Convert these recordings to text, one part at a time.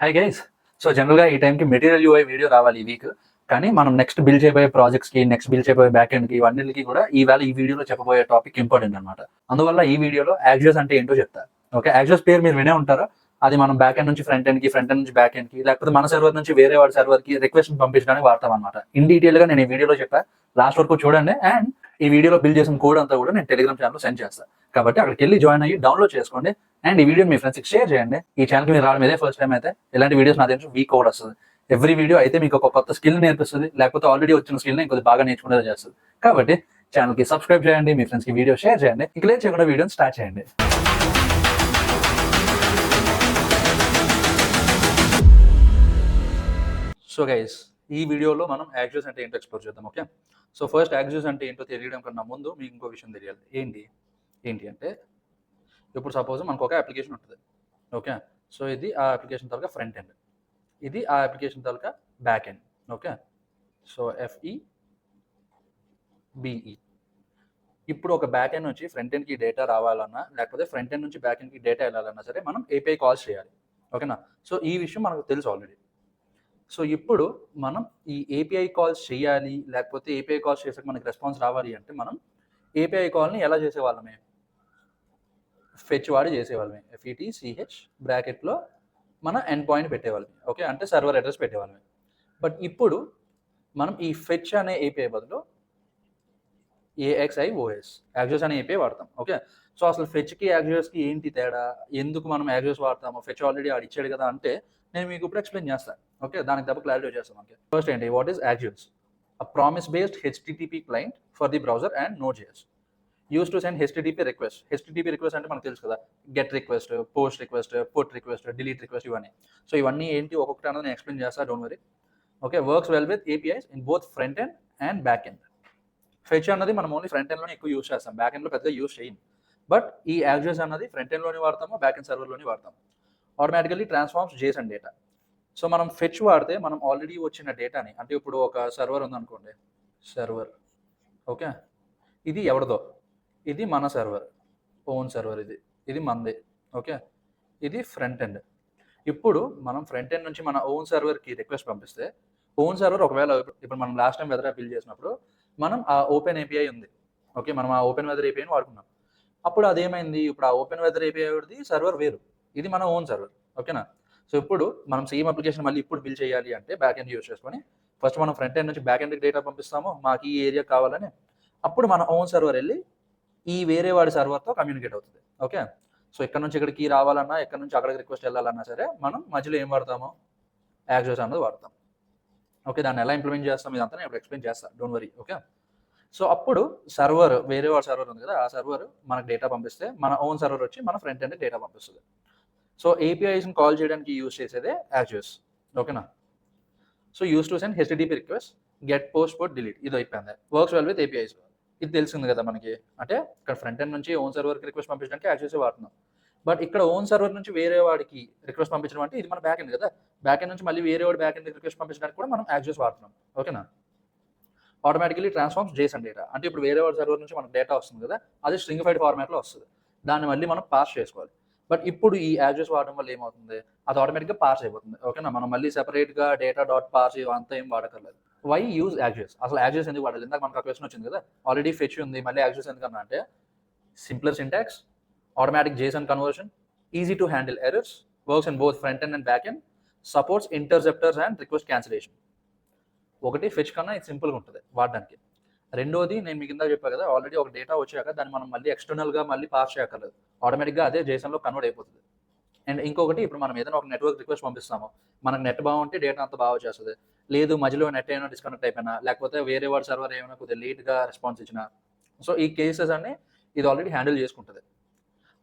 Hi guys. So జనరల్గా ఈ టైంకి మెటీరియల్ యూఐ వీడియో రావాలి ఈ వీక్. కానీ మనం నెక్స్ట్ బిల్డ్ చేయబోయే ప్రాజెక్ట్స్కి, నెక్స్ట్ బిల్డ్ చేయబోయే బ్యాక్ ఎండ్కి, ఇవన్నిటికి కూడా ఈ వీడియోలో చెప్పబోయే టాపిక్ ఇంపార్టెంట్ అనమాట. అందువల్ల ఈ వీడియోలో యాక్సియోస్ అంటే ఏంటో చెప్తా. ఓకే, యాక్సియోస్ పేరు మీరు వినే ఉంటారా. అది మనం బ్యాక్ ఎండ్ నుంచి ఫ్రంట్ ఎండ్కి, ఫ్రంట్ ఎండ్ నుంచి బ్యాక్ ఎండ్కి, లేకపోతే మన సర్వర్ నుంచి వేరే వాడి సర్వర్కి రిక్వెస్ట్ పంపించడానికి వాడతాం అనమాట. ఇన్ డీటెయిల్గా నేను ఈ వీడియోలో చెప్పా, లాస్ట్ వరకు చూడండి. అండ్ ఈ వీడియోలో బిల్డ్ చేసిన కోడ్ అంతా కూడా నేను టెలిగ్రామ్ ఛానల్లో సెండ్ చేస్తాను. కాబట్టి అక్కడికి వెళ్ళి జాయిన్ అయ్యి డౌన్లోడ్ చేసుకోండి. అండ్ ఈ వీడియో మీ ఫ్రెండ్స్కి షేర్ చేయండి. ఈ ఛానల్కి మీరు రావడం ఇదే ఫస్ట్ టైం అయితే ఇలాంటి వీడియోస్ నా దగ్గర వీక్ ఒకటి వస్తుంది. ఎవ్రీ వీడియో అయితే మీకు ఒక కొత్త స్కిల్ నేర్పిస్తుంది, లేకపోతే ఆల్రెడీ వచ్చిన స్కిల్ని ఇంకొద్ది బాగా నేర్చుకునేలా చేస్తుంది. కాబట్టి ఛానల్కి సబ్స్క్రైబ్ చేయండి, మీ ఫ్రెండ్స్కి వీడియో షేర్ చేయండి. ఇక లేట్ చేయకుండా వీడియోని స్టార్ట్ చేయండి. సో గైస్, ఈ వీడియోలో మనం యాక్సియోస్ అంటే ఏంటో ఎక్స్ప్లోర్ చేద్దాం. ఓకే, సో ఫస్ట్ యాక్సియోస్ అంటే ఏంటో తెలియడం కన్నా ముందు మీకు ఇంకో విషయం తెలియాలి. ఏంటి అంటే ఇప్పుడు సపోజ్ మనకు ఒక అప్లికేషన్ ఉంటుంది. ఓకే, సో ఇది ఆ అప్లికేషన్ తాలూకా ఫ్రంట్ ఎండ్, ఇది ఆ అప్లికేషన్ తాలూకా back end. Okay, so FEBE. ఇప్పుడు ఒక బ్యాక్ ఎండ్ నుంచి ఫ్రంట్ ఎండ్కి డేటా రావాలన్నా, లేకపోతే ఫ్రంట్ ఎండ్ నుంచి బ్యాక్ ఎండ్కి డేటా వెళ్ళాలన్నా సరే మనం API కాల్స్ చేయాలి. ఓకేనా, సో ఈ విషయం మనకు తెలుసు ఆల్రెడీ. సో ఇప్పుడు మనం ఈ API కాల్స్ చేయాలి, లేకపోతే API కాల్స్ చేసాక మనకి రెస్పాన్స్ రావాలి అంటే మనం API కాల్ని ఎలా చేసేవాళ్ళమే, ఫెచ్ వాడి చేసేవాళ్ళమే. FETCH బ్రాకెట్లో మన ఎండ్ పాయింట్ పెట్టేవాళ్ళమే. ఓకే, అంటే సర్వర్ అడ్రస్ పెట్టేవాళ్ళమే. బట్ ఇప్పుడు మనం ఈ ఫెచ్ అనే API బదులు AXIOS యాక్సియోస్ అనే API వాడతాం. ఓకే, సో అసలు ఫెచ్కి యాక్సియోస్కి ఏంటి తేడా, ఎందుకు మనం యాక్సియోస్ వాడతాము, ఫెచ్ ఆల్రెడీ ఆడి ఇచ్చాడు కదా అంటే నేను మీకు ఇప్పుడు ఎక్స్ప్లెయిన్ చేస్తాను. ఓకే, దానికి తప్ప క్లారిటీ వచ్చేస్తాం. ఓకే, ఫస్ట్ ఏంటి, what is Axios? A promise based HTTP client for the browser and Node.js use to send HTTP request. HTTP request అంటే మనకు తెలుసు కదా, get request, post request, put request, delete request, ఇవన్నీ. So ఇవన్నీ ఏంటి ఒక్కొక్కటి అనేది నేను ఎక్స్ప్లెయిన్ చేస్తాను, don't worry. Okay, works well with APIs in both front end and back end. Fetch అన్నది మనం ఓన్లీ ఫ్రంట్ ఎండ్లోనే ఎక్కువ యూస్ చేస్తాం, బ్యాక్ ఎండ్లో పెద్దగా యూస్ చేయం. బట్ ఈ యాక్సియోస్ అన్నది ఫ్రంట్ ఎండ్లోని వాడతాము, బ్యాక్ ఎండ్ సర్వర్లోని వాడతాము. Automatically transforms JSON data. So మనం ఫెచ్ వాడితే మనం ఆల్రెడీ వచ్చిన డేటాని, అంటే ఇప్పుడు ఒక సర్వర్ ఉందనుకోండి, సర్వర్. ఓకే, ఇది ఎవరిదో, ఇది మన సర్వర్, ఓన్ సర్వర్, ఇది మనది. ఓకే, ఇది ఫ్రంట్ ఎండ్. ఇప్పుడు మనం ఫ్రంట్ ఎండ్ నుంచి మన ఓన్ సర్వర్కి రిక్వెస్ట్ పంపిస్తే, ఓన్ సర్వర్ ఒకవేళ ఇప్పుడు మనం లాస్ట్ టైం వెదర్ బిల్డ్ చేసినప్పుడు మనం ఆ ఓపెన్ API ఉంది. ఓకే, మనం ఆ ఓపెన్ వెదర్ APIని వాడుకున్నాం. అప్పుడు అదేమైంది, ఇప్పుడు ఆ ఓపెన్ వెదర్ API సర్వర్ వేరు, ఇది మన ఓన్ సర్వర్. ఓకేనా, సో ఇప్పుడు మనం సేమ్ అప్లికేషన్ మళ్ళీ ఇప్పుడు బిల్డ్ చేయాలి అంటే బ్యాక్ ఎండ్ యూస్ చేసుకొని ఫస్ట్ మనం ఫ్రంట్ ఎండ్ నుంచి బ్యాక్ ఎండ్కి డేటా పంపిస్తాము, మాకు ఈ ఏరియా కావాలని. అప్పుడు మన ఓన్ సర్వర్ వెళ్ళి ఈ వేరే వాడి సర్వర్తో కమ్యూనికేట్ అవుతుంది. ఓకే, సో ఇక్కడ నుంచి ఇక్కడికి రావాలన్నా, ఇక్కడ నుంచి అక్కడికి రిక్వెస్ట్ వెళ్ళాలన్నా సరే మనం మధ్యలో ఏం వాడతాము, యాక్సియోస్ అన్నది వాడతాం. ఓకే, దాన్ని ఎలా ఇంప్లిమెంట్ చేస్తాం ఇదంతా నేను ఇప్పుడు ఎక్స్ప్లెయిన్ చేస్తాను, డోంట్ వరీ. ఓకే, సో అప్పుడు సర్వర్, వేరే వాడి సర్వర్ ఉంది కదా, ఆ సర్వర్ మనకు డేటా పంపిస్తే మన ఓన్ సర్వర్ వచ్చి మన ఫ్రంట్ ఎండ్ డేటా పంపిస్తుంది. సో APIస్ని కాల్ చేయడానికి యూస్ చేసేదే యాక్సియోస్. ఓకేనా, so use to send HTTP request, get, post, put, delete, ఇది అయిపోయింది. వర్క్స్ వెల్ విత్ APIs, ఇది తెలిసింది కదా మనకి. అంటే ఇక్కడ ఫ్రంట్ ఎండ్ నుంచి ఓన్ సర్వర్కి రిక్వెస్ట్ పంపించడానికి యాక్సియోస్ వాడుతున్నాం. బట్ ఇక్కడ ఓన్ సర్వర్ నుంచి వేరే వాడికి రిక్వెస్ట్ పంపించడం అంటే ఇది మన బ్యాక్ ఎండ్ కదా, బ్యాక్ ఎండ్ నుంచి మళ్ళీ వేరే వాడి బ్యాక్ ఎండ్ రిక్వెస్ట్ పంపించడానికి కూడా మనం యాక్సియోస్ వాడుతున్నాం. ఓకేనా, ఆటోమేటికలీ ట్రాన్స్ఫార్మ్స్ JSON డేటా. అంటే ఇప్పుడు వేరే వాడి సర్వర్ నుంచి మనకు డేటా వస్తుంది కదా, అది స్ట్రింగిఫైడ్ ఫార్మాట్లో వస్తుంది, దాన్ని మళ్ళీ మనం పాస్ చేసుకోవాలి. బట్ ఇప్పుడు ఈ యాక్సియోస్ వాడడం వల్ల ఏమవుతుంది, అది ఆటోమేటిక్గా పాస్ అయిపోతుంది. ఓకేనా, మనం మళ్ళీ సెపరేట్గా డేటా డాట్ పాస్ అంతా ఏం వాడక్కర్లేదు. Why use యాక్సియోస్? అసలు యాక్సియోస్ ఎందుకు వాడాలి? ఇందాక మనకు ఆ క్వశ్చన్ వచ్చింది కదా, ఆల్రెడీ ఫెచ్ ఉంది, మళ్ళీ యాక్సియోస్ ఎందుకన్నా అంటే simpler syntax, automatic JSON conversion, easy to handle errors, works in both front end and back end, supports interceptors and request cancellation. ఒకటి ఫెచ్ కన్నా ఇది సింపుల్గా ఉంటుంది వాడడానికి. రెండోది నేను మీకు కింద చెప్పాను కదా, ఆల్రెడీ ఒక డేటా వచ్చాక దాన్ని మనం మళ్ళీ ఎక్స్టర్నల్గా మళ్ళీ పాస్ చేయక్కర్లేదు, ఆటోమేటిక్గా అదే JSONలో కన్వర్ట్ అయిపోతుంది. అండ్ ఇంకొకటి, ఇప్పుడు మనం ఏదైనా ఒక నెట్వర్క్ రిక్వెస్ట్ పంపిస్తాము, మనకు నెట్ బాగుంటే డేటా అంతా బాగా చేస్తుంది, లేదు మధ్యలో నెట్ ఏమైనా డిస్కనెక్ట్ అయిపోయినా, లేకపోతే వేరే వాడి సర్వర్ ఏమైనా కొద్దిగా లేట్గా రెస్పాన్స్ ఇచ్చినా, సో ఈ కేసెస్ అన్ని ఇది ఆల్రెడీ హ్యాండిల్ చేసుకుంటుంది.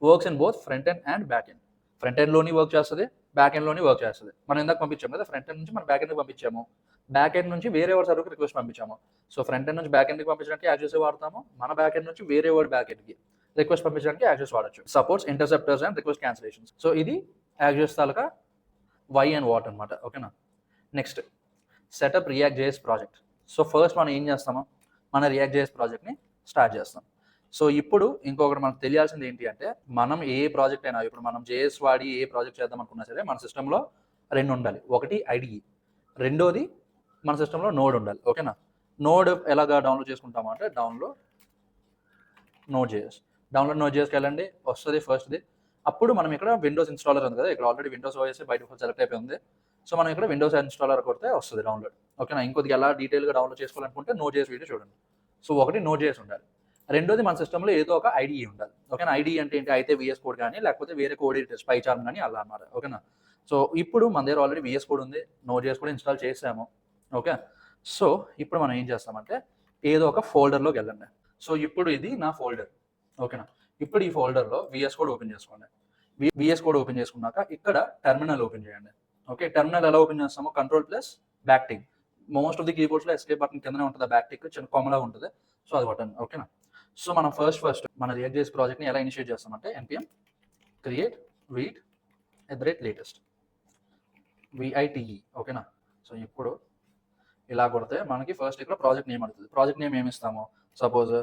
Works in both front end and back end. Front ఎండ్లోని వర్క్ చేస్తుంది, బ్యాక్ ఎండ్లోని వర్క్ చేస్తుంది. మనం ఇందాక పంపించాము కదా, ఫ్రంట్ ఎండ్ నుంచి మనం బ్యాక్ ఎండ్కి పంపించాము, బ్యాక్ ఎండ్ నుంచి వేరే వాడి సర్వర్కి రిక్వెస్ట్ పంపించాము. సో ఫ్రంట్ ఎండ్ నుంచి బ్యాక్ ఎండ్కి పంపించడానికి యాక్సియోస్ వాడతాము, మన బ్యాక్ ఎండ్ నుంచి వేరే వాడి బ్యాక్ ఎండ్కి రిక్వెస్ట్ పంపించడానికి యాక్సియోస్ వాడచ్చు. Supports interceptors and request cancellations. So ఇది యాక్సియోస్ తాలూకా వై అండ్ వాట్ అనమాట. ఓకేనా, next setup React.js project. So first మనం ఏం చేస్తాము, మన React.js ప్రాజెక్ట్ని స్టార్ట్ చేస్తాం. సో ఇప్పుడు ఇంకొకటి మనకు తెలియాల్సింది ఏంటి అంటే, మనం ఏ ప్రాజెక్ట్ అయినా, ఇప్పుడు మనం JS వాడి ఏ ప్రాజెక్ట్ చేద్దాం అనుకున్నా సరే మన సిస్టంలో రెండు ఉండాలి. ఒకటి ఐడిఈ, రెండోది మన సిస్టంలో నోడ్ ఉండాలి. ఓకేనా? నోడ్ ఎలాగా డౌన్లోడ్ చేసుకుంటాము అంటే డౌన్లోడ్ నోడ్ జేఎస్కి వెళ్ళండి, వస్తుంది ఫస్ట్ది. అప్పుడు మనం ఇక్కడ విండోస్ ఇన్స్టాలర్ ఉంది కదా, ఇక్కడ already Windows OS by default select అయిపోయి ఉంది. సో మనం ఇక్కడ విండోస్ ఇన్స్టాలర్ కొడితే వస్తుంది డౌన్లోడ్. ఓకేనా? ఇంకొద్దిగా ఎలా డీటెయిల్గా డౌన్లోడ్ చేసుకోవాలనుకుంటే నోడ్ జేఎస్ వీడియో చూడండి. సో ఒకటి నోడ్ జేఎస్ ఉండాలి, రెండోది మన సిస్టంలో ఏదో ఒక ఐడిఈ ఉండాలి. ఓకేనా? ఐడిఈ అంటే ఏంటి? అయితే విఎస్ కోడ్ కానీ లేకపోతే వేరే కోడ్ ఎడిటర్స్ పైచార్మ్ కానీ అలా అన్నమాట. ఓకేనా? సో ఇప్పుడు మన దగ్గర ఆల్రెడీ విఎస్ కోడ్ ఉంది, నోడ్ జేఎస్ కూడా ఇన్స్టాల్ చేసాము. ఓకే, సో ఇప్పుడు మనం ఏం చేస్తామంటే ఏదో ఒక ఫోల్డర్లోకి వెళ్ళండి. సో ఇప్పుడు ఇది నా ఫోల్డర్. ఓకేనా? ఇప్పుడు ఈ ఫోల్డర్లో విఎస్ కోడ్ ఓపెన్ చేసుకోండి. విఎస్ కోడ్ ఓపెన్ చేసుకున్నాక ఇక్కడ టెర్మినల్ ఓపెన్ చేయండి. ఓకే, టెర్మినల్ ఎలా ఓపెన్ చేస్తామో control plus back tick. Most of the కీబోర్డ్స్లో ఎస్కేప్ బటన్ కిందనే ఉంటుంది, బ్యాక్ టిక్ చిన్న కొమ్మలా ఉంటుంది. సో అది బటన్. ఓకేనా? సో మనం ఫస్ట్ మన రియాక్ట్ జేఎస్ ప్రాజెక్ట్ని ఎలా ఇనిషియేట్ చేస్తామంటే npm create read @latest VITE. ఓకేనా? సో ఇప్పుడు ఇలా కొడితే మనకి ఫస్ట్ ఇక్కడ ప్రాజెక్ట్ నేమ్ అడుగుతుంది. ప్రాజెక్ట్ నేమ్ ఏమి ఇస్తాము? Suppose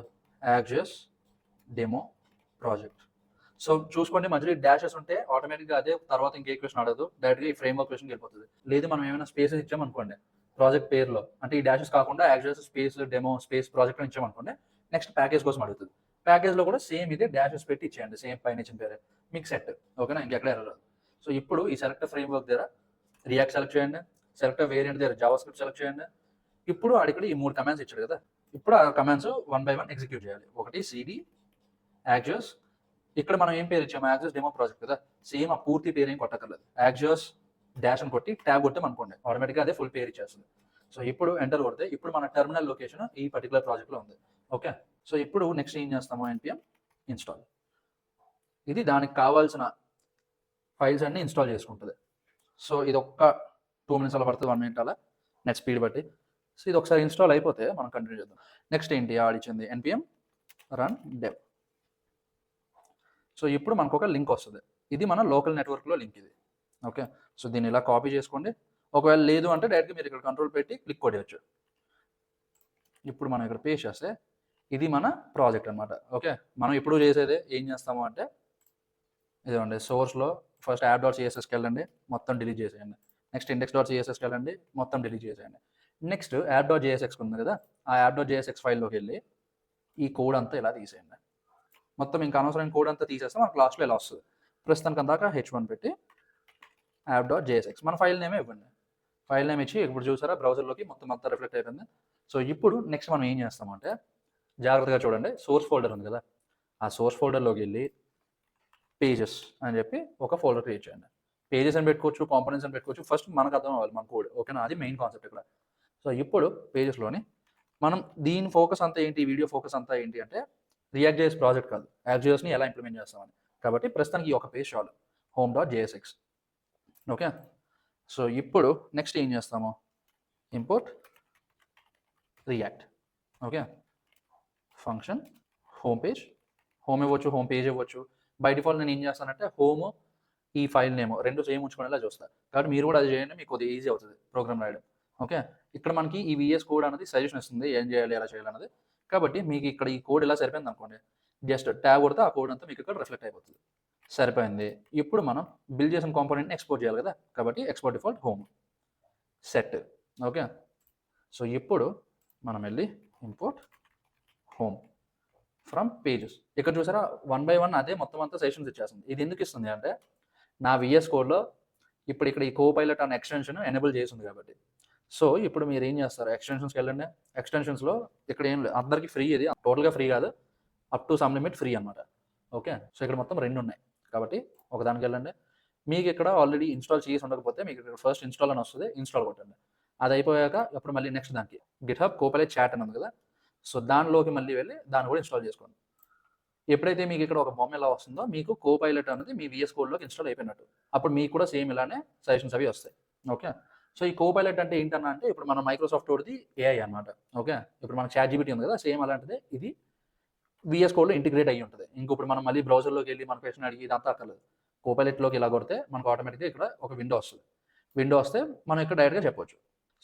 Axios demo project. So చూసుకోండి, మధ్యలో డాషెస్ ఉంటే ఆటోమేటిక్గా అదే తర్వాత ఇంకే క్వశ్చన్ అడగదు, డైరెక్ట్గా ఈ ఫ్రేమ్ వర్క్ క్వశ్చన్కి వెళ్ళిపోతుంది. లేదు మనం ఏమైనా స్పేసెస్ ఇచ్చామనుకోండి ప్రాజెక్ట్ పేరులో, అంటే ఈ డాషెస్ కాకుండా Axios space demo space project ఇచ్చామనుకోండి, నెక్స్ట్ ప్యాకేజ్ కోసం అడుగుతుంది. ప్యాకేజ్లో కూడా సేమ్ ఇదే డాషెస్ పెట్టి ఇచ్చేయండి, సేమ్ పైన ఇచ్చిన పేరే, మీకు సెట్. ఓకేనా? ఇంకెక్కడ ఎర్రర్. సో ఇప్పుడు ఈ సెలెక్ట్ ఫ్రేమ్ వర్క్ దగ్గర రియాక్ట్ సెలెక్ట్ చేయండి, సెలెక్ట్ వేరియంట్ దగ్గర జావా స్క్రిప్ట్ సెలెక్ట్ చేయండి. ఇప్పుడు అక్కడ ఈ 3 కమాండ్స్ ఇచ్చాడు కదా, ఇప్పుడు ఆ కమాండ్స్ 1 by 1 ఎగ్జిక్యూట్ చేయాలి. ఒకటి సిడి యాక్జెస్, ఇక్కడ మనం ఏం పేరు ఇచ్చాము? యాక్జెస్ డెమో ప్రాజెక్ట్ కదా, సేమ్ ఆ పూర్తి పేరు ఏం కొట్టక్కర్లేదు. యాక్జెస్ డాష్ అని కొట్టి ట్యాబ్ కొట్టాం అనుకోండి, ఆటోమేటిక్గా అదే ఫుల్ పేరు ఇచ్చేస్తుంది. సో ఇప్పుడు ఎంటర్ కొడితే ఇప్పుడు మన టెర్మినల్ లొకేషన్ ఈ పర్టికులర్ ప్రాజెక్ట్లో ఉంది. ఓకే, సో ఇప్పుడు నెక్స్ట్ ఏం చేస్తాము? npm install. ఇది దానికి కావాల్సిన ఫైల్స్ అన్ని ఇన్స్టాల్ చేసుకుంటుంది. సో ఇది ఒక్క 2 minutes అలా పడుతుంది, 1 minute అలా, నెట్ స్పీడ్ బట్టి. సో ఇది ఒకసారి ఇన్స్టాల్ అయిపోతే మనం కంటిన్యూ చేద్దాం. నెక్స్ట్ ఏంటి ఆడిచ్చింది? npm run dev. సో ఇప్పుడు మనకు ఒక లింక్ వస్తుంది, ఇది మన లోకల్ నెట్వర్క్లో లింక్ ఇది. ఓకే, సో దీన్ని ఇలా కాపీ చేసుకోండి. ఒకవేళ లేదు అంటే డైరెక్ట్గా మీరు ఇక్కడ కంట్రోల్ పెట్టి క్లిక్ కొట్టవచ్చు. ఇప్పుడు మనం ఇక్కడ పేస్ట్ చేస్తే ఇది మన ప్రాజెక్ట్ అనమాట. ఓకే, మనం ఇప్పుడు చేసేది ఏం చేస్తాము అంటే ఇదిగోండి, సోర్స్లో ఫస్ట్ యాప్.cssకి వెళ్ళండి, మొత్తం డిలీట్ చేసేయండి. నెక్స్ట్ index.cssకి వెళ్ళండి, మొత్తం డిలీట్ చేసేయండి. నెక్స్ట్ యాప్.jsx ఉంది కదా, ఆ యాప్.jsx ఫైల్లోకి వెళ్ళి ఈ కోడ్ అంతా ఇలా తీసేయండి. మొత్తం ఇంకా అనవసరమైన కోడ్ అంతా తీసేస్తే మనకు లాస్ట్లో ఇలా వస్తుంది. ప్రస్తుతానికి అందాక h1 పెట్టి యాప్.jsx మన ఫైల్ నేమే ఇవ్వండి. ఫైల్ నేమ్ ఇచ్చి ఇప్పుడు చూసారా బ్రౌజర్లోకి మొత్తం అంతా రిఫ్లెక్ట్ అయిపోయింది. సో ఇప్పుడు నెక్స్ట్ మనం ఏం చేస్తామంటే జాగ్రత్తగా చూడండి, సోర్స్ ఫోల్డర్ ఉంది కదా, ఆ సోర్స్ ఫోల్డర్లోకి వెళ్ళి పేజెస్ అని చెప్పి ఒక ఫోల్డర్ క్రియేట్ చేయండి. పేజెస్ అని పెట్టుకోవచ్చు, కాంపోనెంట్స్ అని పెట్టుకోవచ్చు, ఫస్ట్ మనకు అర్థం అవ్వాలి మన కోడ్. ఓకేనా? అది మెయిన్ కాన్సెప్ట్ ఇక్కడ. సో ఇప్పుడు పేజెస్లోని మనం దీని ఫోకస్ అంతా ఏంటి, వీడియో ఫోకస్ అంతా ఏంటి అంటే రియాక్ట్ జేఎస్ ప్రాజెక్ట్ కాదు, యాక్ట్.js ని ఎలా ఇంప్లిమెంట్ చేస్తామని. కాబట్టి ప్రస్తుతానికి ఈ ఒక పేజ్ చాలు, home.jsx. ఓకే, సో ఇప్పుడు నెక్స్ట్ ఏం చేస్తాము? Import react. Okay, function home page, home ఇవ్వచ్చు, హోమ్ పేజ్ ఇవ్వచ్చు. బై డిఫాల్ట్ నేను ఏం చేస్తానంటే హోమ్ ఈ ఫైల్ నేమ్ రెండు సేమ్ ఉంచుకునేలా చూస్తాను. కాబట్టి మీరు కూడా అది చేయండి, మీకు కొద్దిగా ఈజీ అవుతుంది ప్రోగ్రామ్ రాయడం. ఓకే, ఇక్కడ మనకి ఈ విఎస్ కోడ్ అనేది సజెషన్ ఇస్తుంది ఏం చేయాలి, ఎలా చేయాలన్నది. కాబట్టి మీకు ఇక్కడ ఈ కోడ్ ఇలా సరిపోయింది అనుకోండి, జస్ట్ ట్యాబ్ కొడితే ఆ కోడ్ అంతా మీకు ఇక్కడ రిఫ్లెక్ట్ అయిపోతుంది. సరిపోయింది. ఇప్పుడు మనం బిల్డ్ చేసిన కాంపోనెంట్ని ఎక్స్పోర్ట్ చేయాలి కదా, కాబట్టి export default home set. Okay, so ఇప్పుడు మనం వెళ్ళి ఇంపోర్ట్ హోమ్ ఫ్రమ్ పేజెస్. ఇక్కడ చూసారా 1 by 1 అదే మొత్తం అంతా సెషన్స్ ఇచ్చేస్తుంది. ఇది ఎందుకు ఇస్తుంది అంటే నా విఎస్ కోడ్లో ఇప్పుడు ఇక్కడ ఈ కోపైలట్ అనే ఎక్స్టెన్షన్ ఎనేబుల్ చేసింది కాబట్టి. సో ఇప్పుడు మీరు ఏం చేస్తారు? ఎక్స్టెన్షన్స్కి వెళ్ళండి. ఎక్స్టెన్షన్స్లో ఇక్కడ ఏం లేదు, అందరికీ ఫ్రీ, ఇది టోటల్గా ఫ్రీ కాదు, up to some limit free అనమాట. ఓకే, సో ఇక్కడ మొత్తం 2 ఉన్నాయి కాబట్టి ఒకదానికి వెళ్ళండి. మీకు ఇక్కడ ఆల్రెడీ ఇన్స్టాల్ చేసి ఉండకపోతే మీకు ఇక్కడ ఫస్ట్ ఇన్స్టాల్ అని వస్తుంది, ఇన్స్టాల్ కొట్టండి. అది అయిపోయాక అప్పుడు మళ్ళీ నెక్స్ట్ దానికి గిట్హబ్ కోపైలట్ చాట్ అని ఉంది కదా, సో దానిలోకి మళ్ళీ వెళ్ళి దాన్ని కూడా ఇన్స్టాల్ చేసుకోండి. ఎప్పుడైతే మీకు ఇక్కడ ఒక బొమ్మ ఎలా వస్తుందో మీకు కోపైలట్ అనేది మీ విఎస్ కోడ్లోకి ఇన్స్టాల్ అయిపోయినట్టు. అప్పుడు మీకు కూడా సేమ్ ఇలానే సజెషన్స్ అవి వస్తాయి. ఓకే, సో ఈ కోపైలట్ అంటే ఏంటన్నా అంటే ఇప్పుడు మన మైక్రోసాఫ్ట్ తోటిది ఏఐ అనమాట. ఓకే, ఇప్పుడు మనకు ChatGPT ఉంది కదా, సేమ్ అలాంటిదే ఇది విఎస్ కోడ్లో ఇంటిగ్రేట్ అయ్యి ఉంటుంది. ఇంకొప్పుడు మనం మళ్ళీ బ్రౌజర్లోకి వెళ్ళి మన క్వశ్చన్ అడిగి ఇదంతా అక్కర్లేదు. కోపైలట్లోకి ఇలా కొడితే మనకు ఆటోమేటిక్గా ఇక్కడ ఒక విండో వస్తుంది. విండో వస్తే మనం ఇక్కడ డైరెక్ట్గా చెప్పొచ్చు.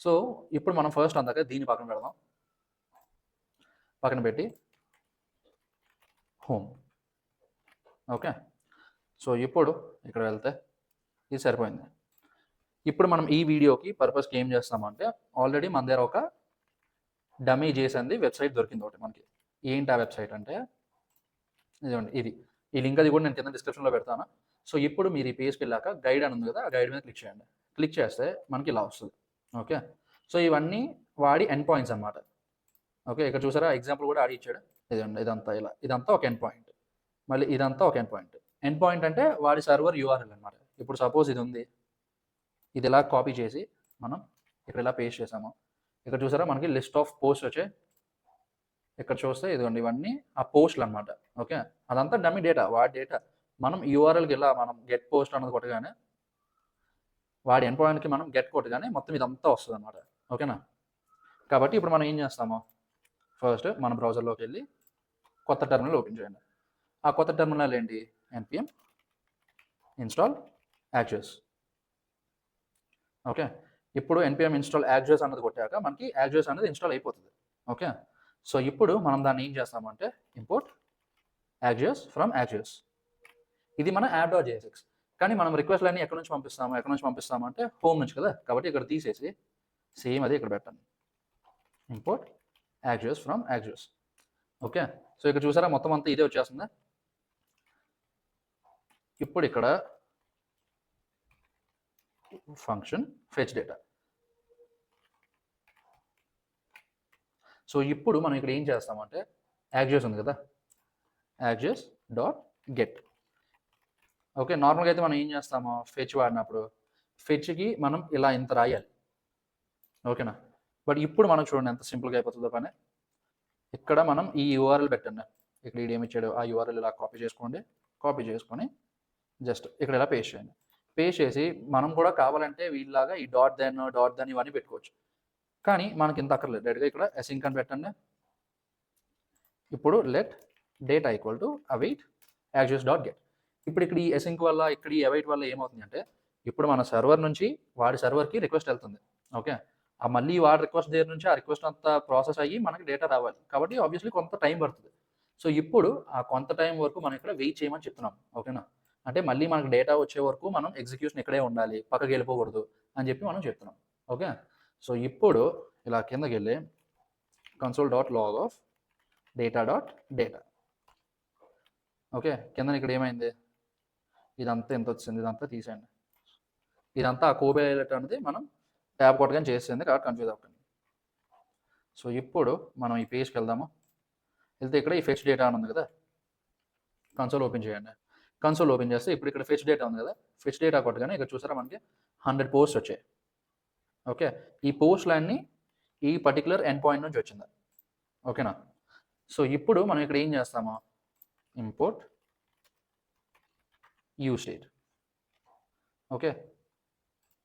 సో ఇప్పుడు మనం ఫస్ట్ అందాక దీన్ని పక్కన పెడదాం, పక్కన పెట్టి హోమ్. ఓకే, సో ఇప్పుడు ఇక్కడ వెళ్తే ఇది సరిపోయింది. ఇప్పుడు మనం ఈ వీడియోకి పర్పస్కి ఏం చేస్తామంటే ఆల్రెడీ మన దగ్గర ఒక డమీ చేసింది వెబ్సైట్ దొరికింది ఒకటి మనకి. ఏంటి ఆ వెబ్సైట్ అంటే ఇదిగోండి ఇది. ఈ లింక్ అది కూడా నేను కింద డిస్క్రిప్షన్లో పెడతాను. సో ఇప్పుడు మీరు ఈ పేజ్కి వెళ్ళాక గైడ్ అని ఉంది కదా, ఆ గైడ్ మీద క్లిక్ చేయండి. క్లిక్ చేస్తే మనకి ఇలా వస్తుంది. ఓకే, సో ఇవన్నీ వాడి ఎండ్ పాయింట్స్ అనమాట. ఓకే, ఇక్కడ చూసారా ఎగ్జాంపుల్ కూడా ఆడి ఇచ్చాడు. ఇదండి, ఇదంతా ఇలా, ఇదంతా ఒక ఎండ్ పాయింట్, మళ్ళీ ఇదంతా ఒక ఎండ్ పాయింట్. ఎండ్ పాయింట్ అంటే వాడి సర్వర్ యూఆర్ఎల్ అనమాట. ఇప్పుడు సపోజ్ ఇది ఉంది, ఇది ఇలా కాపీ చేసి మనం ఇక్కడ ఇలా పేస్ట్ చేసాము. ఇక్కడ చూసారా మనకి లిస్ట్ ఆఫ్ పోస్ట్ వచ్చాయి. ఇక్కడ చూస్తే ఇదిగోండి ఇవన్నీ ఆ పోస్టులు అనమాట. ఓకే, అదంతా డమ్మీ డేటా, వాడి డేటా. మనం యూఆర్ఎల్కి ఇలా మనం గెట్ పోస్ట్ అన్నది కొట్టగానే వాడి ఎండ్ పాయింట్కి మనం గెట్ కొట్టగానే మొత్తం ఇదంతా వస్తుంది అనమాట. ఓకేనా, కాబట్టి ఇప్పుడు మనం ఏం చేస్తాము, ఫస్ట్ మన బ్రౌజర్లోకి వెళ్ళి కొత్త టెర్మినల్ ఓపెన్ చేయండి. ఆ కొత్త టెర్మినల్ ఏంటి, npm ఇన్స్టాల్ యాక్చువస్. ఓకే, ఇప్పుడు npm ఇన్స్టాల్ యాక్చువస్ అన్నది కొట్టాక మనకి యాక్చువస్ అనేది ఇన్స్టాల్ అయిపోతుంది. ఓకే, సో ఇప్పుడు మనం దాన్ని ఏం చేస్తామంటే ఇంపోర్ట్ యాక్చువస్ ఫ్రమ్ యాక్చువస్. ఇది మన app.jsx. కానీ మనం రిక్వెస్ట్లన్నీ ఎక్కడి నుంచి పంపిస్తాము అంటే హోమ్ నుంచి కదా, కాబట్టి ఇక్కడ తీసేసి సేమ్ అదే ఇక్కడ పెట్టండి, ఇంపోర్ట్ యాక్చువస్ ఫ్రమ్ యాక్చువస్. ఓకే, సో ఇక్కడ చూసారా మొత్తం అంతా ఇదే వచ్చేస్తుంది. ఇప్పుడు ఇక్కడ ఫంక్షన్ ఫెచ్ డేటా. సో ఇప్పుడు మనం ఇక్కడ ఏం చేస్తామంటే యాక్చువస్ ఉంది కదా, యాక్చువస్ డాట్ గెట్. ఓకే, నార్మల్గా అయితే మనం ఏం చేస్తాము, ఫెచ్ వాడినప్పుడు ఫెచ్కి మనం ఇలా ఇంత రాయాలి. ఓకేనా, బట్ ఇప్పుడు మనం చూడండి ఎంత సింపుల్గా అయిపోతుందో పని. ఇక్కడ మనం ఈ యూఆర్ఎల్ పెట్టండి, ఇక్కడ ఏమి ఇచ్చాడు ఆ యూఆర్ఎల్ ఇలా కాపీ చేసుకోండి. కాపీ చేసుకొని జస్ట్ ఇక్కడ ఇలా పేస్ట్ చేయండి. పేస్ట్ చేసి మనం కూడా కావాలంటే వీళ్ళలాగా ఈ డాట్ దెన్ ఇవన్నీ పెట్టుకోవచ్చు. కానీ మనకి ఇంత అక్కర్లేదు, డైరెక్ట్గా ఇక్కడ అసింక్ అని పెట్టండి. ఇప్పుడు let data equal to await Axios dot get. ఇప్పుడు ఇక్కడ ఈ అసింక్ వల్ల ఇక్కడ ఈ అవైట్ వల్ల ఏమవుతుంది అంటే ఇప్పుడు మన సర్వర్ నుంచి వాడి సర్వర్కి రిక్వెస్ట్ వెళ్తుంది. ఓకే, ఆ మళ్ళీ వాడి రిక్వెస్ట్ దగ్గర నుంచి ఆ రిక్వెస్ట్ అంతా ప్రాసెస్ అయ్యి మనకి డేటా రావాలి. కాబట్టి ఆబ్వియస్లీ కొంత టైం పడుతుంది. సో ఇప్పుడు ఆ కొంత టైం వరకు మనం ఇక్కడ వెయిట్ చేయమని చెప్తున్నాం. ఓకేనా, అంటే మళ్ళీ మనకు డేటా వచ్చే వరకు మనం ఎగ్జిక్యూషన్ ఇక్కడే ఉండాలి, పక్కకి వెళ్ళిపోకూడదు అని చెప్పి మనం చెప్తున్నాం. ఓకే, సో ఇప్పుడు ఇలా కిందకి వెళ్ళి console.log of data. ఓకే, కింద ఇక్కడ ఏమైంది, ఇదంతా ఎంత వచ్చింది, ఇదంతా తీసేయండి. ఇదంతా ఆ కోబైలెట్ అనేది మనం ట్యాబ్ కొట్టగానే చేస్తుంది కాబట్టి కన్ఫ్యూజ్ అవ్వకండి. సో ఇప్పుడు మనం ఈ పేజ్కి వెళ్దాము. వెళ్తే ఇక్కడ ఈ ఫెచ్ డేటా అని ఉంది కదా, కన్సోల్ ఓపెన్ చేయండి. కన్సోల్ ఓపెన్ చేస్తే ఇప్పుడు ఇక్కడ ఫెచ్ డేటా ఉంది కదా, ఫెచ్ డేటా కొట్టగానే ఇక్కడ చూసారా మనకి 100 పోస్ట్ వచ్చాయి. ఓకే, ఈ పోస్ట్లన్నీ ఈ పర్టికులర్ ఎండ్ పాయింట్ నుంచి వచ్చింది. ఓకేనా, సో ఇప్పుడు మనం ఇక్కడ ఏం చేస్తామో ఇంపోర్ట్ యూ స్టేట్. ఓకే,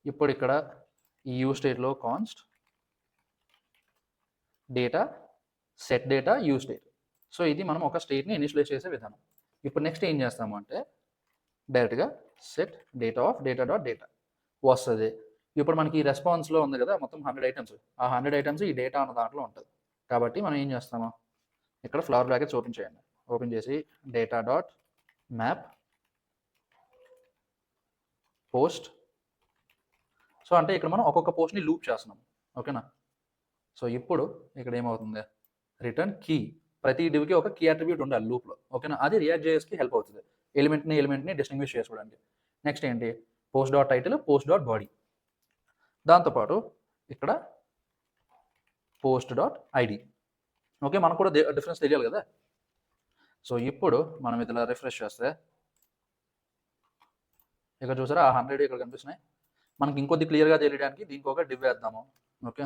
ఇప్పుడు ఇక్కడ ఈ యూ స్టేట్లో const data set data you state. So ఇది మనం ఒక స్టేట్ని ఇనిషియలైజ్ చేసే విధానం. ఇప్పుడు నెక్స్ట్ ఏం చేస్తాము అంటే డైరెక్ట్గా set data of data dot data వస్తుంది. ఇప్పుడు మనకి ఈ రెస్పాన్స్లో ఉంది కదా మొత్తం 100 ఐటమ్స్, ఆ 100 ఐటమ్స్ ఈ డేటా అన్న దాంట్లో ఉంటుంది. కాబట్టి మనం ఏం చేస్తాము ఇక్కడ ఫ్లవర్ బ్రాకెట్స్ ఓపెన్ చేయండి. ఓపెన్ చేసి data dot map post. So అంటే ఇక్కడ మనం ఒక్కొక్క పోస్ట్ని లూప్ చేస్తున్నాం. ఓకేనా, సో ఇప్పుడు ఇక్కడ ఏమవుతుంది, రిటర్న్ కీ. ప్రతి డివ్కి ఒక కీ అట్రిబ్యూట్ ఉండాలి లూప్లో. ఓకేనా, అది రియాక్ట్ జేఎస్కి హెల్ప్ అవుతుంది ఎలిమెంట్ని డిస్టింగ్విష్ చేసుకోవడానికి. నెక్స్ట్ ఏంటి, post dot title, post dot body. దాంతోపాటు ఇక్కడ పోస్ట్ డాట్ ఐడి. ఓకే, మనకు కూడా డిఫరెన్స్ తెలియాలి కదా. సో ఇప్పుడు మనం ఇట్లా రిఫ్రెష్ చేస్తే ఇక్కడ చూసారా ఆ 100 ఇక్కడ కనిపిస్తున్నాయి. మనకి ఇంకొద్ది క్లియర్గా తెలియడానికి దీనికి ఒక డివ్ వేద్దాము. Okay,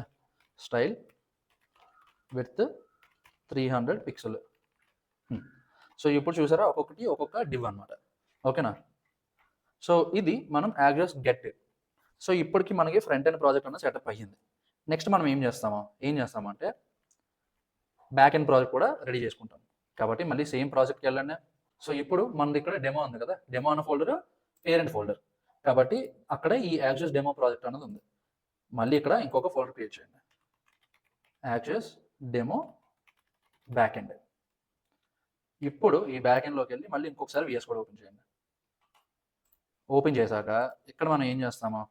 style with 300 pixel. So ఇప్పుడు చూసారా ఒక్కొక్కటి ఒక్కొక్క డివ్ అనమాట. ఓకేనా, సో ఇది మనం యాక్చువస్ గెట్. సో ఇప్పటికి మనకి ఫ్రంట్ ఎండ్ ప్రాజెక్ట్ అన్న సెటప్ అయ్యింది. నెక్స్ట్ మనం ఏం చేస్తామంటే బ్యాక్ ఎండ్ ప్రాజెక్ట్ కూడా రెడీ చేసుకుంటాం. కాబట్టి మళ్ళీ సేమ్ ప్రాజెక్ట్కి వెళ్ళండి. సో ఇప్పుడు మనది ఇక్కడ డెమో ఉంది కదా, డెమో అన్న ఫోల్డర్ పేరెంట్ ఫోల్డర్. కాబట్టి అక్కడ ఈ యాక్చువస్ డెమో ప్రాజెక్ట్ అన్నది ఉంది. మళ్ళీ ఇక్కడ ఇంకొక ఫోల్డర్ క్రియేట్ చేయండి, యాక్చువస్ డెమో బ్యాక్ ఎండ్. ఇప్పుడు ఈ బ్యాక్ ఎండ్లోకి వెళ్ళి మళ్ళీ ఇంకొకసారి విఎస్ కూడా ఓపెన్ చేయండి. ఓపెన్ చేశాక ఇక్కడ మనం ఏం చేస్తామో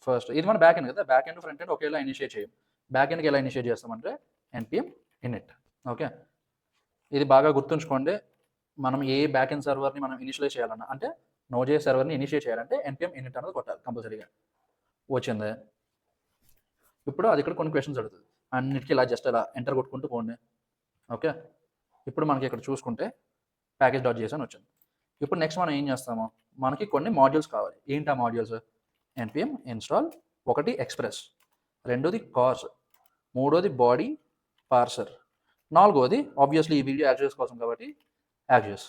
ఫస్ట్ ఇది మన బ్యాక్ ఎండ్ కదా, బ్యాక్ ఎండ్ ఫ్రంట్ ఎండ్ ఒకేలా ఇనిషియేట్ చేయం. బ్యాక్ ఎండ్కి ఎలా ఇనిషియేట్ చేస్తామంటే npm init. ఓకే, ఇది బాగా గుర్తుంచుకోండి. మనం ఏ బ్యాక్ ఎండ్ సర్వర్ని మనం ఇనిషియలైజ్ చేయాలన్నా, అంటే నోజేఎస్ సర్వర్ని ఇనిషియేట్ చేయాలంటే npm init అనేది కొట్టాలి కంపల్సరీగా. వచ్చింది. ఇప్పుడు అది ఇక్కడ కొన్ని క్వశ్చన్స్ అడుగుతుంది, అన్నిటికీ ఇలా జస్ట్ అలా ఎంటర్ కొట్టుకుంటూ పోండి. ఓకే, ఇప్పుడు మనకి ఇక్కడ చూసుకుంటే package.json అని వచ్చింది. ఇప్పుడు నెక్స్ట్ మనం ఏం చేస్తాము, మనకి కొన్ని మాడ్యూల్స్ కావాలి. ఏంటి ఆ మాడ్యూల్స్? npm install, ఒకటి ఎక్స్ప్రెస్, రెండోది కార్స్, మూడోది బాడీ పార్సర్, నాలుగోది ఆబ్వియస్లీ ఈ వీడియో యాక్సెస్ కోసం కాబట్టి యాక్సెస్.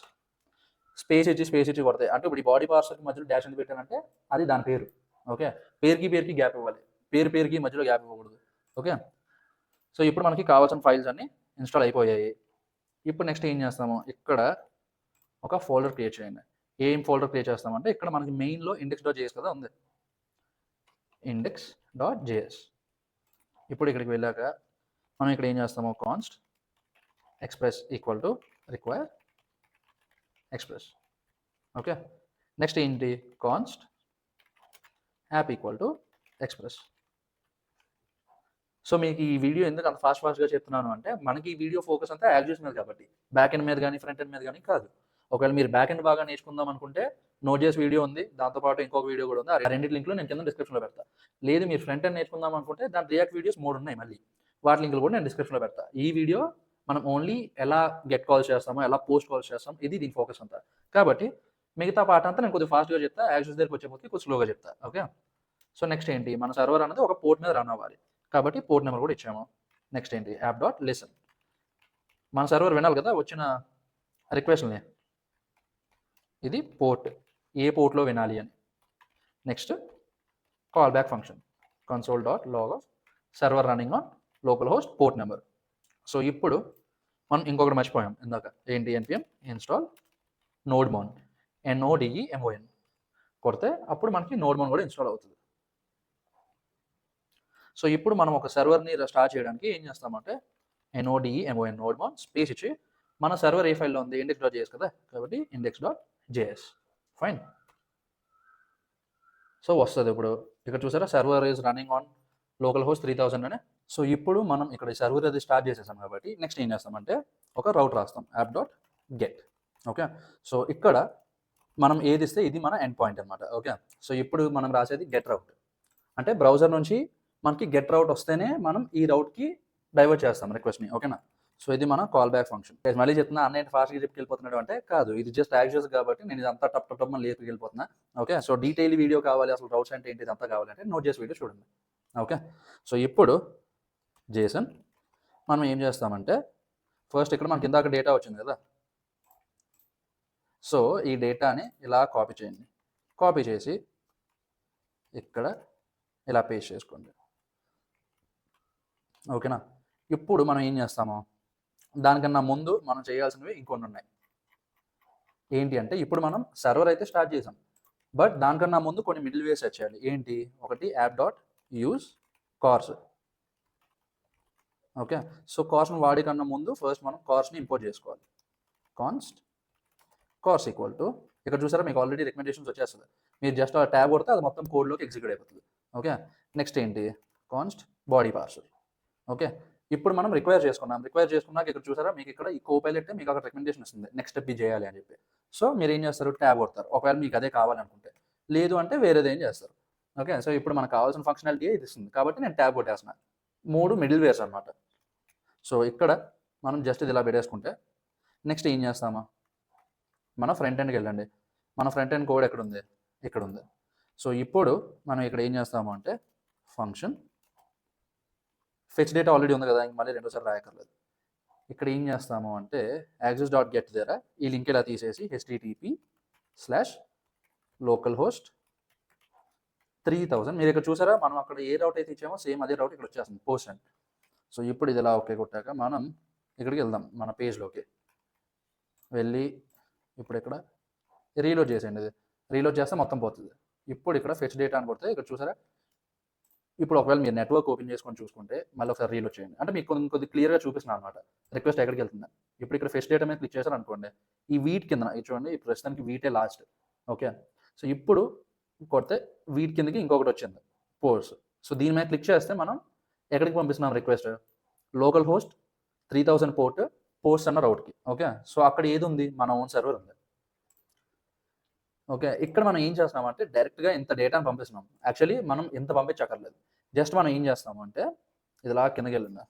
స్పేస్ ఇచ్చి కొడతాయి. అంటే ఇప్పుడు ఈ బాడీ పార్సర్కి మధ్యలో డాష్ ఎందుకు పెట్టానంటే అది దాని పేరు. ఓకే, పేరుకి గ్యాప్ ఇవ్వాలి, పేరుకి మధ్యలో గ్యాప్ ఇవ్వకూడదు. ఓకే, సో ఇప్పుడు మనకి కావాల్సిన ఫైల్స్ అన్నీ ఇన్స్టాల్ అయిపోయాయి. ఇప్పుడు నెక్స్ట్ ఏం చేస్తాము, ఇక్కడ ఒక ఫోల్డర్ క్రియేట్ చేయండి. ఏం ఫోల్డర్ క్రియేట్ చేస్తామంటే ఇక్కడ మనకి మెయిన్లో index.js కదా ఉంది, index.js. ఇప్పుడు ఇక్కడికి వెళ్ళాక మనం ఇక్కడ ఏం చేస్తాము, const express equal to require express. Okay, next ఏంటి, const app equal to express. So మీకు ఈ వీడియో ఎందుకు అంత ఫాస్ట్గా చెప్తున్నాను అంటే మనకి ఈ వీడియో ఫోకస్ అంతా యాక్సెస్ మీద కాబట్టి, బ్యాక్ ఎండ్ మీద కానీ ఫ్రంట్ ఎండ్ మీద కానీ కాదు. ఒకవేళ మీరు బ్యాక్ ఎండ్ బాగా నేర్చుకుందాం అనుకుంటే నోజేఎస్ వీడియో ఉంది, దాంతోపాటు ఇంకొక వీడియో కూడా ఉంది. ఆ రెండింటి లింక్లు నేను కింద డిస్క్రిప్షన్లో పెడతా. లేదు మీరు ఫ్రంట్ ఎండ్ నేర్చుకుందాం అనుకుంటే దాని రియాక్ట్ వీడియోస్ 3 ఉన్నాయి, మళ్ళీ వాటి లింకులు కూడా నేను డిస్క్రిప్షన్లో పెడతా. ఈ వీడియో మనం ఓన్లీ ఎలా గెట్ కాల్స్ చేస్తామో, ఎలా పోస్ట్ కాల్స్ చేస్తాం, ఇది దీని ఫోకస్ అంతా. కాబట్టి మిగతా పార్ట్ అంతా నేను కొద్దిగా ఫాస్ట్గా చెప్తా, యాక్సెస్ దగ్గరికి వచ్చేపోతే కొద్దిగా స్లోగా చెప్తా. ఓకే, సో నెక్స్ట్ ఏంటి, మన సర్వర్ అనేది ఒక పోర్ట్ మీద రన్ అవ్వాలి కాబట్టి పోర్ట్ నెంబర్ కూడా ఇచ్చాము. నెక్స్ట్ ఏంటి, app.listen. మన సర్వర్ వినాలి కదా వచ్చిన రిక్వెస్ట్ని, ఇది పోర్ట్, ఏ పోర్ట్లో వినాలి అని. Next call back function, console.log of server running on local host port number. So ఇప్పుడు మనం ఇంకొకటి మర్చిపోయాం ఇందాక, ఏంటి, npm install nodemon, nodemon కొడితే అప్పుడు మనకి nodemon కూడా ఇన్స్టాల్ అవుతుంది. సో ఇప్పుడు మనం ఒక సర్వర్ని స్టార్ట్ చేయడానికి ఏం చేస్తామంటే nodemon స్పేస్ ఇచ్చి, మన సర్వర్ ఏ ఫైల్లో ఉంది, index.js కదా, కాబట్టి index.js. ఫైన్. సో వస్తుంది. ఇప్పుడు ఇక్కడ చూసారా, server is running on local host 3000 అనే. సో ఇప్పుడు మనం ఇక్కడ సర్వర్ అది స్టార్ట్ చేసేసాం కాబట్టి నెక్స్ట్ ఏం చేస్తామంటే ఒక రౌట్ రాస్తాం, app.get. ఓకే, సో ఇక్కడ మనం ఏది ఇస్తే ఇది మన ఎండ్ పాయింట్ అనమాట. ఓకే, సో ఇప్పుడు మనం రాసేది గెట్ రౌట్, అంటే బ్రౌజర్ నుంచి మనకి గెట్ రౌట్ వస్తేనే మనం ఈ రౌట్కి డైవర్ట్ చేస్తాం రిక్వెస్ట్ని. ఓకేనా, సో ఇది మన కాల్ బ్యాక్ ఫంక్షన్. మళ్ళీ చెప్తున్నా, అన్నయ్య ఫాస్ట్గా వెళ్ళిపోతున్నాడు అంటే కాదు, ఇది జస్ట్ యాక్సెస్ కాబట్టి నేను ఇదంతా టప్ మన లేపుకి వెళ్ళిపోతున్నా. ఓకే, సో డీటెయిల్ వీడియో కావాలి, అసలు రౌట్స్ అంటే ఏంటి ఇదంతా కావాలంటే నోట్.js వీడియో చూడండి. ఓకే, సో ఇప్పుడు జేసన్ మనం ఏం చేస్తామంటే ఫస్ట్ ఇక్కడ మనకి ఇందాక డేటా వచ్చింది కదా, సో ఈ డేటాని ఇలా కాపీ చేయండి. కాపీ చేసి ఇక్కడ ఇలా పేస్ట్ చేసుకోండి. ఓకేనా, ఇప్పుడు మనం ఏం చేస్తాము, దానికన్నా ముందు మనం చేయాల్సినవి ఇంకొన్ని ఉన్నాయి. ఏంటి అంటే ఇప్పుడు మనం సర్వర్ అయితే స్టార్ట్ చేసాం, బట్ దానికన్నా ముందు కొన్ని మిడిల్ వేస్ సెట్ చేయాలి. ఏంటి, ఒకటి app.use cars. ఓకే, సో కార్స్ని వాడి కన్నా ముందు ఫస్ట్ మనం కార్స్ని ఇంపోర్ట్ చేసుకోవాలి. కాన్స్ట్ కార్స్ ఈక్వల్ టు, ఇక్కడ చూసారా మీకు ఆల్రెడీ రికమెండేషన్స్ వచ్చేస్తుంది, మీరు జస్ట్ ఆ ట్యాబ్ కొడితే అది మొత్తం కోడ్లోకి ఎగ్జిక్యూట్ అయిపోతుంది. ఓకే, నెక్స్ట్ ఏంటి, కాన్స్ట్ బాడీ పార్సల్. ఓకే, ఇప్పుడు మనం రిక్వైర్ చేసుకున్నాక ఇక్కడ చూసారా మీకు ఇక్కడ ఈ కోపైలట్ మీకు అక్కడ రికమెండేషన్ వస్తుంది, నెక్స్ట్ స్టెప్ చేయాలి అని చెప్పి. సో మీరు ఏం చేస్తారు, ట్యాబ్ కొడతారు ఒకవేళ మీకు అదే కావాలనుకుంటే, లేదు అంటే వేరేది ఏం చేస్తారు. ఓకే, సో ఇప్పుడు మనకు కావాల్సిన ఫంక్షనాలిటీ ఇది ఇస్తుంది కాబట్టి నేను ట్యాబ్ కొట్టేస్తున్నాను. 3 మిడిల్ వేర్స్ అనమాట. సో ఇక్కడ మనం జస్ట్ ఇది ఇలా పెట్టేసుకుంటే నెక్స్ట్ ఏం చేస్తామా, మన ఫ్రంట్ ఎండ్కి వెళ్ళండి. మన ఫ్రంట్ ఎండ్ కోడ్ ఎక్కడ ఉంది, ఇక్కడ ఉంది. సో ఇప్పుడు మనం ఇక్కడ ఏం చేస్తాము అంటే ఫంక్షన్ ఫెచ్ డేటా ఆల్రెడీ ఉంది కదా, ఇంక మళ్ళీ రెండోసారి రాయక్కర్లేదు. ఇక్కడ ఏం చేస్తాము అంటే access.get దగ్గర ఈ లింక్ ఇలా తీసేసి http/localhost 3000 మీరు ఇక్కడ చూసారా, మనం అక్కడ ఏ రౌట్ అయితే ఇచ్చామో సేమ్ అదే రౌట్ ఇక్కడ వచ్చేస్తుంది పోస్ట్ అండ్. సో ఇప్పుడు ఇది ఇలా ఓకే కొట్టాక మనం ఇక్కడికి వెళ్దాం, మన పేజ్లోకి వెళ్ళి ఇప్పుడు ఇక్కడ రీలోడ్ చేసేయండి. ఇది రీలోడ్ చేస్తే మొత్తం పోతుంది. ఇప్పుడు ఇక్కడ ఫెచ్ డేటా అని కొడితే ఇక్కడ చూసారా, ఇప్పుడు ఒకవేళ మీరు నెట్వర్క్ ఓపెన్ చేసుకొని చూసుకుంటే మళ్ళీ ఒకసారి రీలోడ్ చేయండి, అంటే మీకు కొద్ది క్లియర్గా చూపిస్తున్నాను అనమాట రిక్వెస్ట్ ఎక్కడికి వెళ్తుంది. ఇప్పుడు ఇక్కడ ఫెచ్ డేటా మీద క్లిక్ చేశారు అనుకోండి, ఈ వీట్ కింద ఇది చూడండి, ఈ ప్రస్తుతానికి వీటే లాస్ట్. ఓకే, సో ఇప్పుడు కొడితే వీట్ కిందకి ఇంకొకటి వచ్చింది పోర్ట్స్. సో దీని మీద క్లిక్ చేస్తే మనం ఎక్కడికి పంపిస్తున్నాం రిక్వెస్ట్, లోకల్ హోస్ట్ 3000 పోర్ట్స్ అన్న రౌట్కి. ఓకే, సో అక్కడ ఏది ఉంది, మన ఓన్ సర్వర్ ఉంది. ఓకే, ఇక్కడ మనం ఏం చేస్తున్నామంటే డైరెక్ట్గా ఇంత డేటాను పంపిస్తున్నాం. యాక్చువల్లీ మనం ఇంత పంపించక్కర్లేదు, జస్ట్ మనం ఏం చేస్తామంటే ఇదిలా కిందకి వెళ్ళిందా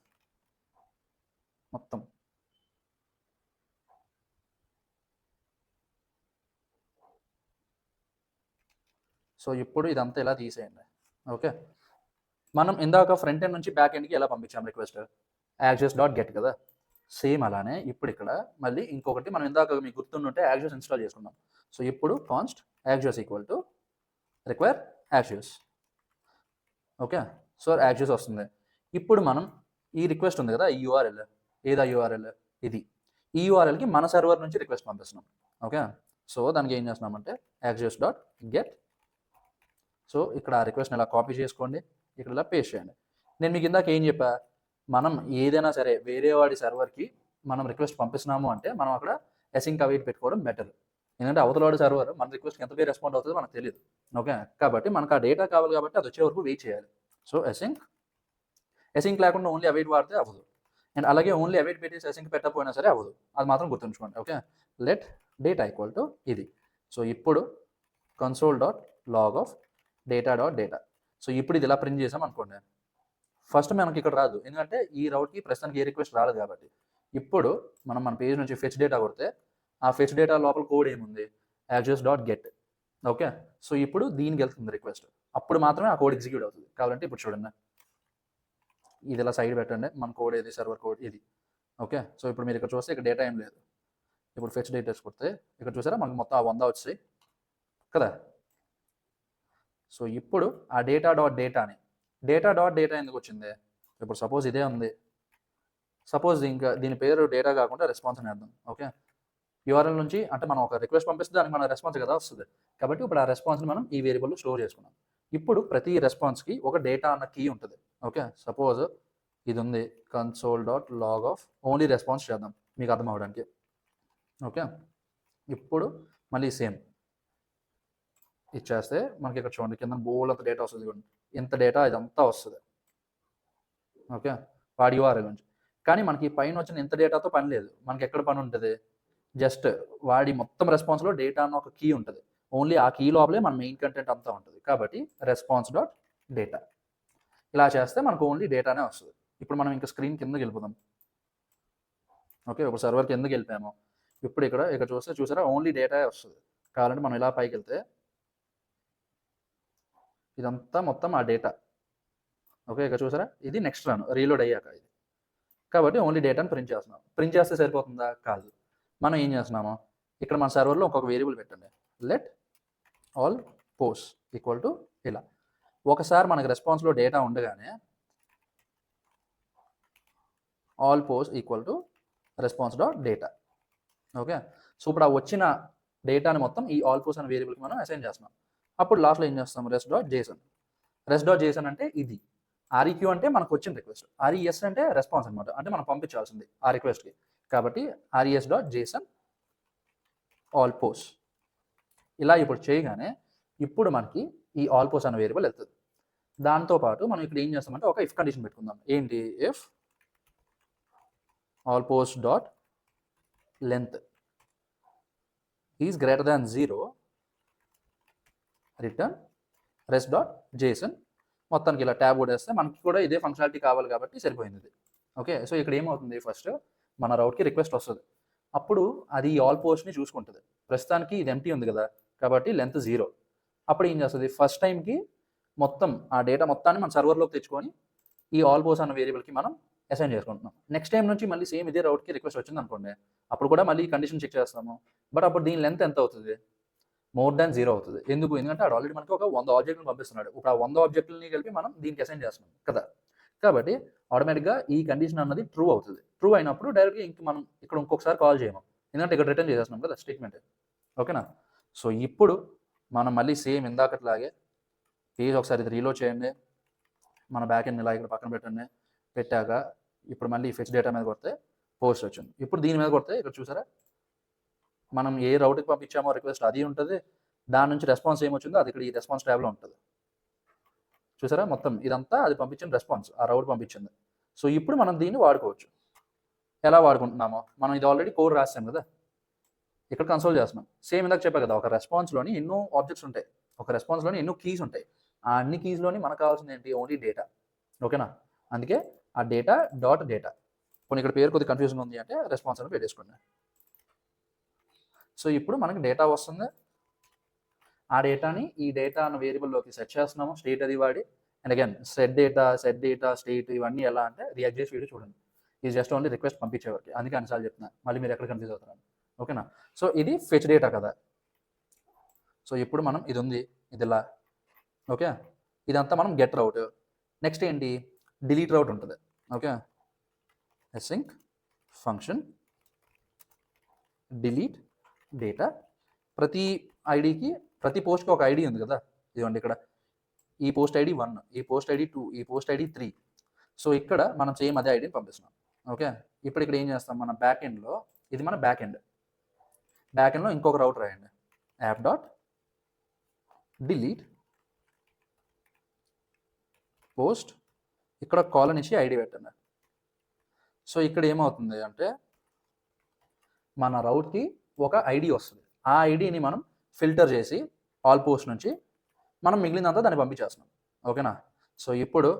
మొత్తం. సో ఇప్పుడు ఇదంతా ఇలా తీసేయండి. ఓకే, మనం ఇందాక ఫ్రంట్ ఎండ్ నుంచి బ్యాక్ ఎండ్కి ఎలా పంపించాం రిక్వెస్ట్, Axios.get కదా. సేమ్ అలానే ఇప్పుడు ఇక్కడ మళ్ళీ ఇంకొకటి మనం ఇందాక మీకు గుర్తుంటే Axios ఇన్స్టాల్ చేసుకున్నాం. సో ఇప్పుడు const Axios equal to require Axios. Okay, so Axios వస్తుంది. ఇప్పుడు మనం ఈ రిక్వెస్ట్ ఉంది కదా, ఈ యూఆర్ఎల్, ఏదా యూఆర్ఎల్ ఇది, ఈ యూఆర్ఎల్కి మన సర్వర్ నుంచి రిక్వెస్ట్ పంపిస్తున్నాం. ఓకే, సో దానికి ఏం చేస్తున్నామంటే Axios.get. సో ఇక్కడ ఆ రిక్వెస్ట్ని ఇలా కాపీ చేసుకోండి, ఇక్కడ ఇలా పేస్ట్ చేయండి. నేను మీకు ఇందాక ఏం చెప్పా, మనం ఏదైనా సరే వేరే వాడి సర్వర్కి మనం రిక్వెస్ట్ పంపిస్తున్నాము అంటే మనం అక్కడ అసింక్ అవైట్ పెట్టుకోవడం బెటర్. ఎందుకంటే అవతలవాడి సర్వర్ మన రిక్వెస్ట్కి ఎంత పేరు రెస్పాండ్ అవుతుందో మనకు తెలియదు. ఓకే, కాబట్టి మనకు ఆ డేటా కావాలి కాబట్టి అది వచ్చే వరకు వెయిట్ చేయాలి. సో అసింక్ లేకుండా ఓన్లీ అవైట్ వాడితే అవ్వదు, అండ్ అలాగే ఓన్లీ అవైట్ పెట్టేసి అసింక్ పెట్టకపోయినా సరే అవ్వదు, అది మాత్రం గుర్తుంచుకోండి. Okay, let data equal to ఇది. సో ఇప్పుడు console.log of data.data. సో ఇప్పుడు ఇది ఇలా ప్రింట్ చేసాం అనుకోండి, ఫస్ట్ మనకి ఇక్కడ రాదు, ఎందుకంటే ఈ రౌట్కి ప్రస్తుతానికి ఏ రిక్వెస్ట్ రాలేదు కాబట్టి. ఇప్పుడు మనం మన పేజ్ నుంచి ఫెచ్ డేటా కొడితే ఆ ఫెచ్ డేటా లోపల కోడ్ ఏముంది, Axios.get. ఓకే, సో ఇప్పుడు దీనికి వెళ్తుంది రిక్వెస్ట్, అప్పుడు మాత్రమే ఆ కోడ్ ఎగ్జిక్యూట్ అవుతుంది. కావాలంటే ఇప్పుడు చూడండి, ఇది ఇలా సైడ్ పెట్టండి, మన కోడ్ ఏది, సర్వర్ కోడ్ ఇది. ఓకే, సో ఇప్పుడు మీరు ఇక్కడ చూస్తే ఇక్కడ డేటా ఏం లేదు. ఇప్పుడు ఫెచ్ డేటాస్ కొడితే ఇక్కడ చూసారా మనకు మొత్తం 100 వచ్చాయి కదా. సో ఇప్పుడు ఆ డేటా.డేటా ఎందుకు వచ్చింది, ఇప్పుడు సపోజ్ ఇదే ఉంది, సపోజ్ ఇంకా దీని పేరు డేటా కాకుండా రెస్పాన్స్ అని అర్థం. ఓకే, యూఆర్ఎల్ నుంచి అంటే మనం ఒక రిక్వెస్ట్ పంపిస్తే దానికి మన రెస్పాన్స్ కదా వస్తుంది, కాబట్టి ఇప్పుడు ఆ రెస్పాన్స్ని మనం ఈ వేరియబుల్లో స్టోర్ చేసుకున్నాం. ఇప్పుడు ప్రతి రెస్పాన్స్కి ఒక డేటా అన్న కీ ఉంటుంది. ఓకే, సపోజ్ ఇది ఉంది console.log of ఓన్లీ రెస్పాన్స్ చేద్దాం మీకు అర్థం అవడానికి. ఓకే, ఇప్పుడు మళ్ళీ సేమ్ ఇచ్చేస్తే మనకి ఇక్కడ చూడండి కింద బోల్ అంత డేటా వస్తుంది, ఇంత డేటా ఇదంతా వస్తుంది. ఓకే, వాడి యూఆర్ఎల్ నుంచి. కానీ మనకి పైన వచ్చిన ఇంత డేటాతో పని లేదు, మనకి ఎక్కడ పని ఉంటుంది, జస్ట్ వాడి మొత్తం రెస్పాన్స్లో డేటా అన్న ఒక కీ ఉంటుంది, ఓన్లీ ఆ కీ లోపలే మన మెయిన్ కంటెంట్ అంతా ఉంటుంది. కాబట్టి response.data ఇలా చేస్తే మనకు ఓన్లీ డేటానే వస్తుంది. ఇప్పుడు మనం ఇంకా స్క్రీన్ కిందకి వెళ్ళిపోదాం. ఓకే, ఒక సర్వర్ కిందకి వెళ్ళిపోయాము. ఇప్పుడు ఇక్కడ చూసారా ఓన్లీ డేటా వస్తుంది. కావాలంటే మనం ఇలా పైకి వెళ్తే ఇదంతా మొత్తం ఆ డేటా. ఓకే, ఇక్కడ చూసారా ఇది నెక్స్ట్ రన్ రీలోడ్ అయ్యాక ఇది, కాబట్టి ఓన్లీ డేటాను ప్రింట్ చేస్తున్నాం. ప్రింట్ చేస్తే సరిపోతుందా, కాదు. మనం ఏం చేస్తున్నాము, ఇక్కడ మన సర్వర్లో ఇంకొక వేరియబుల్ పెట్టండి, let all post equal to ఇలా. ఒకసారి మనకి రెస్పాన్స్లో డేటా ఉండగానే all post equal to response.data. Okay, so ఇప్పుడు ఆ వచ్చిన డేటాని మొత్తం ఈ ఆల్ పోస్ట్ అనే వేరియబుల్కి మనం అసైన్ చేస్తున్నాం. అప్పుడు లాస్ట్లో ఏం చేస్తాం, rest.json అంటే ఇది. REQ అంటే మనకు వచ్చిన రిక్వెస్ట్, RES అంటే రెస్పాన్స్ అనమాట, అంటే మనం పంపించాల్సింది ఆ రిక్వెస్ట్కి. కాబట్టి res.json ఆల్ పోస్ట్ ఇలా ఇప్పుడు చేయగానే ఇప్పుడు మనకి ఈ ఆల్ పోస్ట్ అనే వేరియబుల్ వెళ్తుంది. దాంతోపాటు మనం ఇక్కడ ఏం చేస్తామంటే ఒక ఇఫ్ కండిషన్ పెట్టుకుందాం. ఏంటి, if all post dot length is greater than 0 return rest.json. మొత్తానికి ఇలా ట్యాబ్ కొట్టేస్తే మనకి కూడా ఇదే ఫంక్షనాలిటీ కావాలి కాబట్టి సరిపోయింది ఇది. ఓకే, సో ఇక్కడ ఏమవుతుంది, ఫస్ట్ మన రౌట్కి రిక్వెస్ట్ వస్తుంది, అప్పుడు అది ఆల్ పోస్ట్ని చూసుకుంటుంది. ప్రస్తుతానికి ఇది ఎంటీ ఉంది కదా, కాబట్టి లెంత్ 0. అప్పుడు ఏం చేస్తుంది, ఫస్ట్ టైంకి మొత్తం ఆ డేటా మొత్తాన్ని మన సర్వర్లోకి తెచ్చుకొని ఈ ఆల్ పోస్ట్ అన్న వేరియబుల్కి మనం అసైన్ చేసుకుంటున్నాం. నెక్స్ట్ టైం నుంచి మళ్ళీ సేమ్ ఇదే రౌట్కి రిక్వెస్ట్ వచ్చింది అనుకోండి, అప్పుడు కూడా మళ్ళీ కండిషన్ చెక్ చేస్తాము. బట్ అప్పుడు దీని లెంత్ ఎంత అవుతుంది, మోర్ దాన్ 0 అవుతుంది. ఎందుకు, ఎందుకంటే ఆడు ఆల్రెడీ మనకి ఒక 100 ఆబ్జెక్టులు పంపిస్తున్నాడు. ఇప్పుడు ఆ 100 ఆబ్జెక్టులని కలిపి మనం దీనికి అసైన్ చేస్తున్నాం కదా. కాబట్టి ఆటోమేటిక్గా ఈ కండిషన్ అన్నది ట్రూ అవుతుంది. ట్రూ అయినప్పుడు డైరెక్ట్గా ఇంక మనం ఇక్కడ ఇంకొకసారి కాల్ చేయము, ఎందుకంటే ఇక్కడ రిటర్న్ చేసేస్తున్నాం కదా స్టేట్మెంట్. ఓకేనా, సో ఇప్పుడు మనం మళ్ళీ సేమ్ ఇందాకట్లాగే పేజ్ ఒకసారి ఇది రీలోడ్ చేయండి, మన బ్యాక్ ఎండ్ ఇలా ఇక్కడ పక్కన పెట్టండి. పెట్టాక ఇప్పుడు మళ్ళీ ఫెచ్ డేటా మీద కొడితే పోస్ట్ వచ్చింది. ఇప్పుడు దీని మీద కొడితే ఇక్కడ చూసారా మనం ఏ రౌట్కి పంపించామో రిక్వెస్ట్ అది ఉంటుంది, దాని నుంచి రెస్పాన్స్ ఏమొచ్చిందో అది ఇక్కడ ఈ రెస్పాన్స్ ట్యాబ్లో ఉంటుంది. చూసారా మొత్తం ఇదంతా అది పంపించిన రెస్పాన్స్, ఆ రౌట్ పంపించింది. సో ఇప్పుడు మనం దీన్ని వాడుకోవచ్చు. ఎలా వాడుకుంటున్నామో మనం ఇది ఆల్రెడీ కోడ్ రాసాం కదా, ఇక్కడ కన్సోల్ చేస్తున్నాం. సేమ్ ఇందాక చెప్పా కదా, ఒక రెస్పాన్స్లోని ఎన్నో ఆబ్జెక్ట్స్ ఉంటాయి, ఒక రెస్పాన్స్లోని ఎన్నో కీస్ ఉంటాయి. ఆ అన్ని కీస్లోని మనకు కావాల్సింది ఏంటి, ఓన్లీ డేటా. ఓకేనా, అందుకే ఆ డేటా డాట్ డేటా. కొన్ని ఇక్కడ పేరు కొద్దిగా కన్ఫ్యూజన్ ఉంది అంటే రెస్పాన్స్ అని పెట్టేసుకోండి. సో ఇప్పుడు మనకి డేటా వస్తుంది, ఆ డేటాని ఈ డేటా అన్న వేరియబుల్లోకి సెట్ చేస్తున్నాము, స్టేట్ అది వాడి. And again set data state ఇవన్నీ ఎలా అంటే రియాక్ట్ చేసి వీడియో చూడండి. ఇది జస్ట్ ఓన్లీ రిక్వెస్ట్ పంపించేవారికి, అందుకే అన్నిసార్లు చెప్తున్నా, మళ్ళీ మీరు ఎక్కడ కన్ఫ్యూజ్ అవుతున్నారు. ఓకేనా, సో ఇది ఫెచ్ డేటా కదా. సో ఇప్పుడు మనం ఇది ఉంది, ఇది ఇలా. ఓకే, ఇదంతా మనం గెట్ రౌట్. నెక్స్ట్ ఏంటి, డిలీట్ రౌట్ ఉంటుంది. Okay, async function delete data. ప్రతి ఐడికి, ప్రతి పోస్ట్కి ఒక ఐడి ఉంది కదా, ఇదిగోండి ఇక్కడ ఈ పోస్ట్ ఐడి 1, ఈ పోస్ట్ ఐడి 2, ఈ పోస్ట్ ఐడి 3. సో ఇక్కడ మనం సేమ్ అదే ఐడిని పంపిస్తున్నాం. ఓకే, ఇప్పుడు ఇక్కడ ఏం చేస్తాం, మన బ్యాక్ ఎండ్లో, ఇది మన బ్యాక్ ఎండ్లో ఇంకొక రౌట్ రాయండి, యాప్ డాట్ డిలీట్ పోస్ట్, ఇక్కడ కాలన్ ఇచ్చి ఐడి పెట్టండి. సో ఇక్కడ ఏమవుతుంది అంటే మన రౌట్కి ఒక ఐడి వస్తుంది, ఆ ఐడిని మనం ఫిల్టర్ చేసి ఆల్ పోస్ట్ నుంచి మనం మిగిలినంతా దాన్ని పంపించేస్తున్నాం. ఓకేనా, సో ఇప్పుడు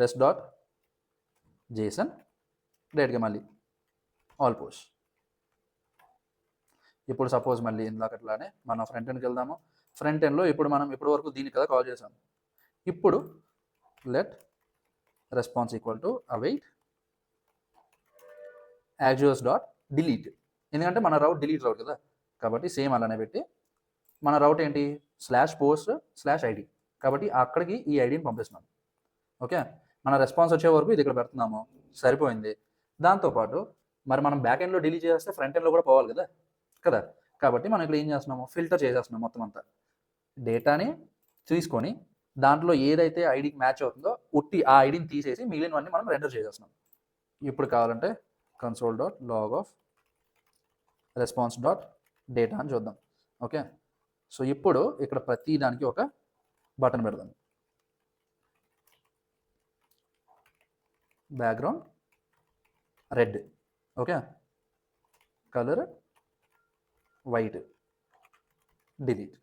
రెస్ట్ డాట్ జేసన్ డైరెక్ట్గా మళ్ళీ ఆల్ పోస్ట్. ఇప్పుడు సపోజ్ మళ్ళీ ఇందాకట్లానే మన ఫ్రంట్ ఎండ్కి వెళ్దాము. ఫ్రంట్ ఎండ్లో ఇప్పుడు మనం ఇప్పటి వరకు దీన్ని కదా కాల్ చేసాం. ఇప్పుడు let response equal to await actuals dot delete, ఎందుకంటే మన రౌట్ డిలీట్ రౌట్ కదా, కాబట్టి సేమ్ అలానే పెట్టి మన రౌట్ ఏంటి, /post/id, కాబట్టి అక్కడికి ఈ ఐడిని పంపిస్తున్నాం. ఓకే, మన రెస్పాన్స్ వచ్చే వరకు ఇది ఇక్కడ పెడుతున్నాము, సరిపోయింది. దాంతోపాటు మరి మనం బ్యాక్ ఎండ్లో డిలీట్ చేస్తే ఫ్రంట్ ఎండ్లో కూడా పోవాలి కదా, కాబట్టి మనం ఇక్కడ ఏం చేస్తున్నాము, ఫిల్టర్ చేసేస్తున్నాం మొత్తం అంతా. డేటాని తీసుకొని దాంట్లో ఏదైతే ఐడికి మ్యాచ్ అవుతుందో ఉట్టి ఆ ఐడిని తీసేసి మిగిలినవన్నీ మనం రెండర్ చేసేస్తున్నాం. ఇప్పుడు కావాలంటే console dot log of response dot data అని చూద్దాం. ఓకే, సో ఇప్పుడు ఇక్కడ ప్రతి దానికి ఒక బటన్ పెడదాం, background red, okay, colour white, delete.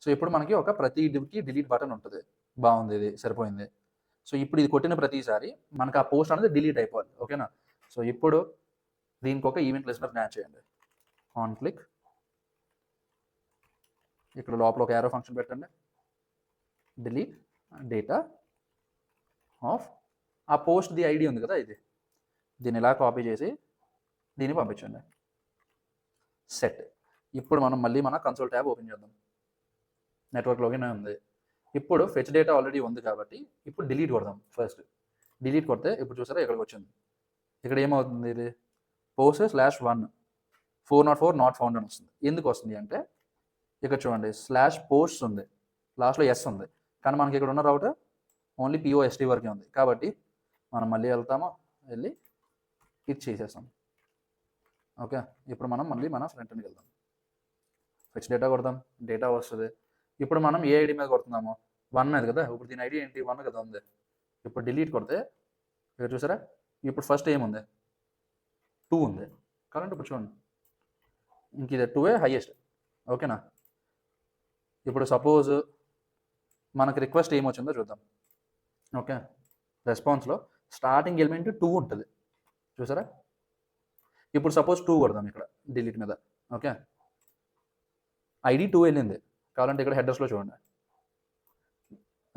So ఇప్పుడు మనకి ఒక ప్రతి డికి డిలీట్ బటన్ ఉంటుంది. బాగుంది, ఇది సరిపోయింది. సో ఇప్పుడు ఇది కొట్టిన ప్రతిసారి మనకు ఆ పోస్ట్ అనేది డిలీట్ అయిపోవాలి. ఓకేనా, సో ఇప్పుడు దీనికి ఒక ఈవెంట్ లిస్నర్ మ్యాచ్ చేయండి, ఆన్ క్లిక్, ఇక్కడ లోపల ఒక యారో ఫంక్షన్ పెట్టండి, డిలీట్ డేటా ఆఫ్ ఆ పోస్ట్ ది ఐడి ఉంది కదా, దీన్ని ఇలా కాపీ చేసి దీన్ని పంపించండి, సెట్. ఇప్పుడు మనం మళ్ళీ మన కన్సోల్ ట్యాబ్ ఓపెన్ చేద్దాం, నెట్వర్క్ లాగిన్ ఉంది. ఇప్పుడు ఫెచ్ డేటా ఆల్రెడీ ఉంది కాబట్టి ఇప్పుడు డిలీట్ కొడదాం. ఫస్ట్ డిలీట్ కొడితే ఇప్పుడు చూసారా ఇక్కడికి వచ్చింది. ఇక్కడ ఏమవుతుంది, ఇది post/1 404 నాట్ ఫౌండ్ అని వస్తుంది. ఎందుకు వస్తుంది అంటే ఇక్కడ చూడండి /posts ఉంది, లాస్ట్లో ఎస్ ఉంది, కానీ మనకి ఇక్కడ ఉన్న రౌట్ ఓన్లీ POST వరకే ఉంది. కాబట్టి మనం మళ్ళీ వెళ్ళి ఇది చేసేస్తాం. ఓకే, ఇప్పుడు మనం మళ్ళీ మన ఫ్రంట్ ఎండ్కి వెళ్దాం, ఫెచ్ డేటా కొడదాం, డేటా వస్తుంది. ఇప్పుడు మనం ఏ ఐడి మీద కొడుతున్నామో 1 మీద కదా, ఇప్పుడు దీని ఐడి ఏంటి 1 కదా ఉంది. ఇప్పుడు డిలీట్ కొడితే ఇక్కడ చూసారా, ఇప్పుడు ఫస్ట్ ఏముంది 2 ఉంది, కాబట్టి ఇప్పుడు చూడండి ఇంక ఇది 2 హైయెస్ట్. ఓకేనా, ఇప్పుడు సపోజ్ మనకు రిక్వెస్ట్ ఏమొచ్చిందో చూద్దాం. ఓకే, రెస్పాన్స్లో స్టార్టింగ్ ఎలిమెంట్ 2 ఉంటుంది చూసారా. ఇప్పుడు సపోజ్ 2 కొడదాం ఇక్కడ డిలీట్ మీద. ఓకే, ఐడి 2 వెళ్ళింది, కావాలంటే ఇక్కడ హెడర్స్లో చూడండి,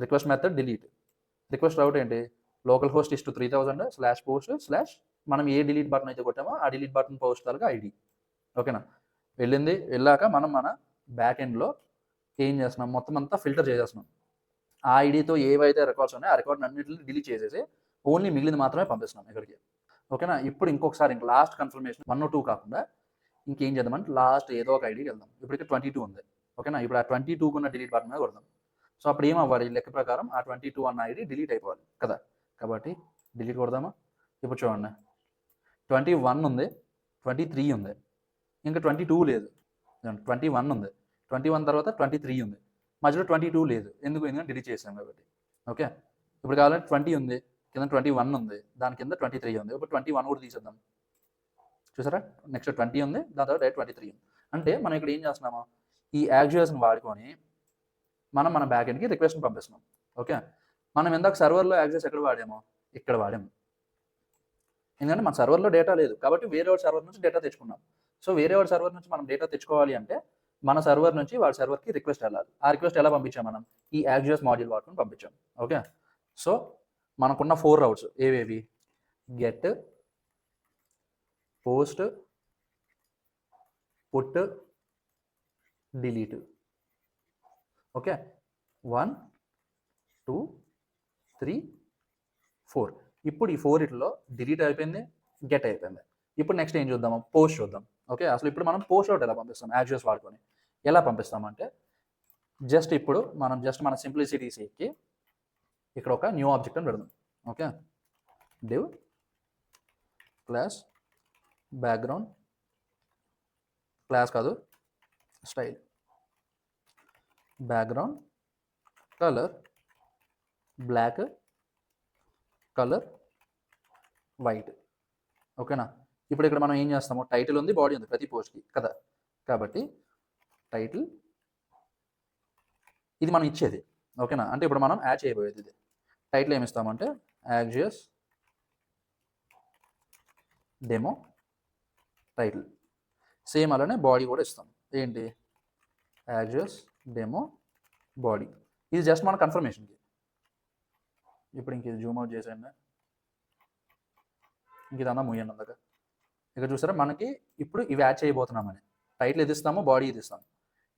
రిక్వెస్ట్ మెథడ్ డిలీట్, రిక్వెస్ట్ రౌట్ ఏంటి local host is to 3000 /post/ మనం ఏ డిలీట్ బటన్ అయితే కొట్టామో ఆ డిలీట్ బటన్ పోస్ట్ తాలూకా ఐడి. ఓకేనా, వెళ్ళాక మనం మన బ్యాక్ ఎండ్లో ఏం చేస్తున్నాం, మొత్తం అంతా ఫిల్టర్ చేసేస్తున్నాం. ఆ ఐడితో ఏవైతే రికార్డ్స్ ఉన్నాయో ఆ రికార్డ్ అన్నింటిని డిలీట్ చేసేసి ఓన్లీ మిగిలింది మాత్రమే పంపిస్తున్నాం ఇక్కడికి. ఓకేనా, ఇప్పుడు ఇంకొకసారి ఇంక లాస్ట్ కన్ఫర్మేషన్ 1 or 2 కాకుండా ఇంకేం చేద్దామంటే లాస్ట్ ఏదో ఒక ఐడికి వెళ్దాం. ఇప్పుడు ఇక్కడ 22 ఉంది. ఓకేనా, ఇప్పుడు ఆ 22 ఉన్న డిలీట్ బటన్ మీద కొడదాం. సో అప్పుడు ఏమవ్వాలి, లెక్క ప్రకారం ఆ 22 అన్న ఐడి డిలీట్ అయిపోవాలి కదా, కాబట్టి డిలీట్ కొడదామా. ఇప్పుడు చూడండి 21 ఉంది, 23 ఉంది, ఇంకా 22 లేదు, 21 ఉంది, 21 తర్వాత 23 ఉంది, మధ్యలో 22 లేదు, ఎందుకంటే డిలీట్ చేసాం కాబట్టి. ఓకే, ఇప్పుడు కావాలంటే 20 ఉంది, కింద 21 ఉంది, దాని కింద 23 ఉంది. ఇప్పుడు 21 కూడా తీసేద్దాం. చూసారా, నెక్స్ట్ 20 ఉంది, దాని తర్వాత 23 ఉంది. అంటే మనం ఇక్కడ ఏం చేస్తున్నాము, ఈ యాక్చువల్స్ని వాడుకొని మన బ్యాక్ ఎండ్కి రిక్వెస్ట్ని పంపిస్తున్నాం. ఓకే, మనం ఇందాక సర్వర్లో యాక్సెస్ ఎక్కడ వాడామో ఇక్కడ వాడాము. ఎందుకంటే మన సర్వర్లో డేటా లేదు కాబట్టి వేరే వాడి సర్వర్ నుంచి డేటా తెచ్చుకున్నాం. సో వేరే వాడి సర్వర్ నుంచి మనం డేటా తెచ్చుకోవాలి అంటే మన సర్వర్ నుంచి వాడి సర్వర్కి రిక్వెస్ట్ వెళ్ళాలి. ఆ రిక్వెస్ట్ ఎలా పంపించాం, మనం ఈ యాక్చువల్స్ మాడ్యూల్ వాడుకొని పంపించాం. ఓకే, సో మనకున్న 4 రౌట్స్ ఏవేవి, get, post, put, delete. Okay, 1 2 3 4. ఇప్పుడు ఈ 4 డిలీట్ అయిపోయింది, గెట్ అయిపోయింది. ఇప్పుడు నెక్స్ట్ ఏం చూద్దాము, పోస్ట్ చూద్దాం. ఓకే, అసలు ఇప్పుడు మనం పోస్ట్ అవుట్ ఎలా పంపిస్తాం యాక్చువల్స్ వాడుకొని, ఎలా పంపిస్తామంటే ఇప్పుడు మనం మన సింప్లిసిటీ సేక్కి ఇక్కడ ఒక న్యూ ఆబ్జెక్ట్ అని పెడదాం. Okay, div class background, class కాదు style, background colour black, colour white. ఓకేనా, ఇప్పుడు ఇక్కడ మనం ఏం చేస్తాము, టైటిల్ ఉంది, బాడీ ఉంది ప్రతి పోస్ట్కి కదా, కాబట్టి టైటిల్ ఇది మనం ఇచ్చేది. ఓకేనా, అంటే ఇప్పుడు మనం యాడ్ చేయబోయేది ఇది. టైటిల్ ఏమి ఇస్తామంటే యాక్చువల్స్ డెమో టైటిల్. సేమ్ అలానే బాడీ కూడా ఇస్తాం, ఏంటి యాక్చువల్స్ డెమో బాడీ. ఇది జస్ట్ మన కన్ఫర్మేషన్కి. ఇప్పుడు ఇంక ఇది జూమ్ అవుట్ చేసేయండి, ఇంక ఇదన్నా మూయండి అందాక. ఇక్కడ చూసారా, మనకి ఇప్పుడు ఇవి యాడ్ చేయబోతున్నామని. టైటిల్ ఇది ఇస్తాము, బాడీ ఇది ఇస్తాము.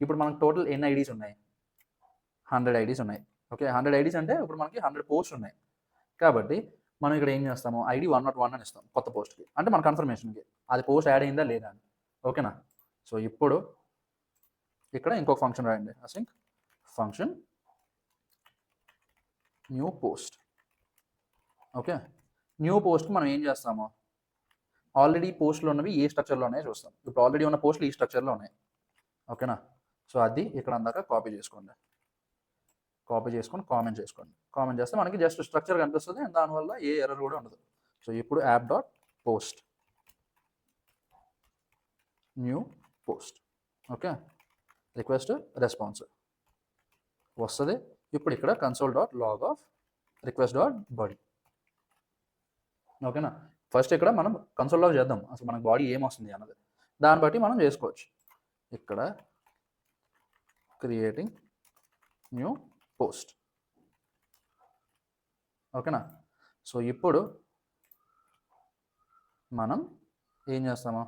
ఇప్పుడు మనకు టోటల్ ఎన్ని ఐడీస్ ఉన్నాయి, 100 ఐడీస్ ఉన్నాయి. ఓకే, 100 ఐడీస్ అంటే ఇప్పుడు మనకి 100 పోస్ట్ ఉన్నాయి. కాబట్టి మనం ఇక్కడ ఏం చేస్తాము, ఐడి 101 అని ఇస్తాం కొత్త పోస్ట్కి, అంటే మన కన్ఫర్మేషన్కి అది పోస్ట్ యాడ్ అయిందా లేదా అని. ఓకేనా, సో ఇప్పుడు ఇక్కడ ఇంకొక ఫంక్షన్ రాయండి, async function new post. Okay, new పోస్ట్కి మనం ఏం చేస్తాము, ఆల్రెడీ పోస్ట్లో ఉన్నవి ఏ స్ట్రక్చర్లో ఉన్నాయో చూస్తాం. ఇప్పుడు ఆల్రెడీ ఉన్న పోస్టులు ఈ స్ట్రక్చర్లో ఉన్నాయి. ఓకేనా, సో అది ఇక్కడ అందాక కాపీ చేసుకోండి, కాపీ చేసుకొని కామెంట్ చేసుకోండి. కామెంట్ చేస్తే మనకి జస్ట్ స్ట్రక్చర్ కనిపిస్తుంది, దానివల్ల ఏ ఎర్రర్ కూడా ఉండదు. సో ఇప్పుడు app dot post new post. Okay, request response వస్తుంది. ఇప్పుడు ఇక్కడ console dot log of request dot body. ఓకేనా, ఫస్ట్ ఇక్కడ మనం కన్సోల్ లాగ్ చేద్దాం, అసలు మనకు బాడీ ఏమొస్తుంది అన్నది, దాన్ని బట్టి మనం చేసుకోవచ్చు. ఇక్కడ క్రియేటింగ్ న్యూ పోస్ట్. ఓకేనా, సో ఇప్పుడు మనం ఏం చేస్తామో,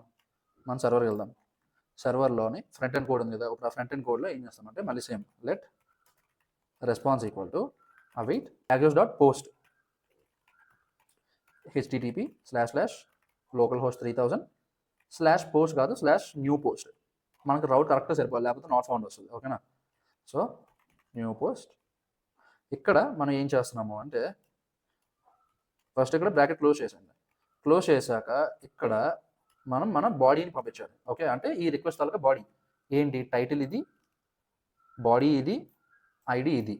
మన సర్వర్కి వెళ్దాం. సర్వర్లోని ఫ్రంట్ ఎండ్ కోడ్ ఉంది కదా, ఇప్పుడు ఆ ఫ్రంట్ ఎండ్ కోడ్లో ఏం చేస్తామంటే మళ్ళీ same let response equal to await actuals dot post http://localhost 3000 /post కాదు /new post. మనకు రౌట్ కరెక్ట్గా సరిపోవాలి, లేకపోతే నాట్ ఫౌండ్ వస్తుంది. ఓకేనా, సో న్యూ పోస్ట్. ఇక్కడ మనం ఏం చేస్తున్నాము అంటే ఫస్ట్ ఇక్కడ బ్రాకెట్ క్లోజ్ చేసండి. క్లోజ్ చేశాక ఇక్కడ మనం మన బాడీని పంపించాలి. ఓకే, అంటే ఈ రిక్వెస్ట్ తాలూకా బాడీ ఏంటి, టైటిల్ ఇది, బాడీ ఇది, ఐడి ఇది.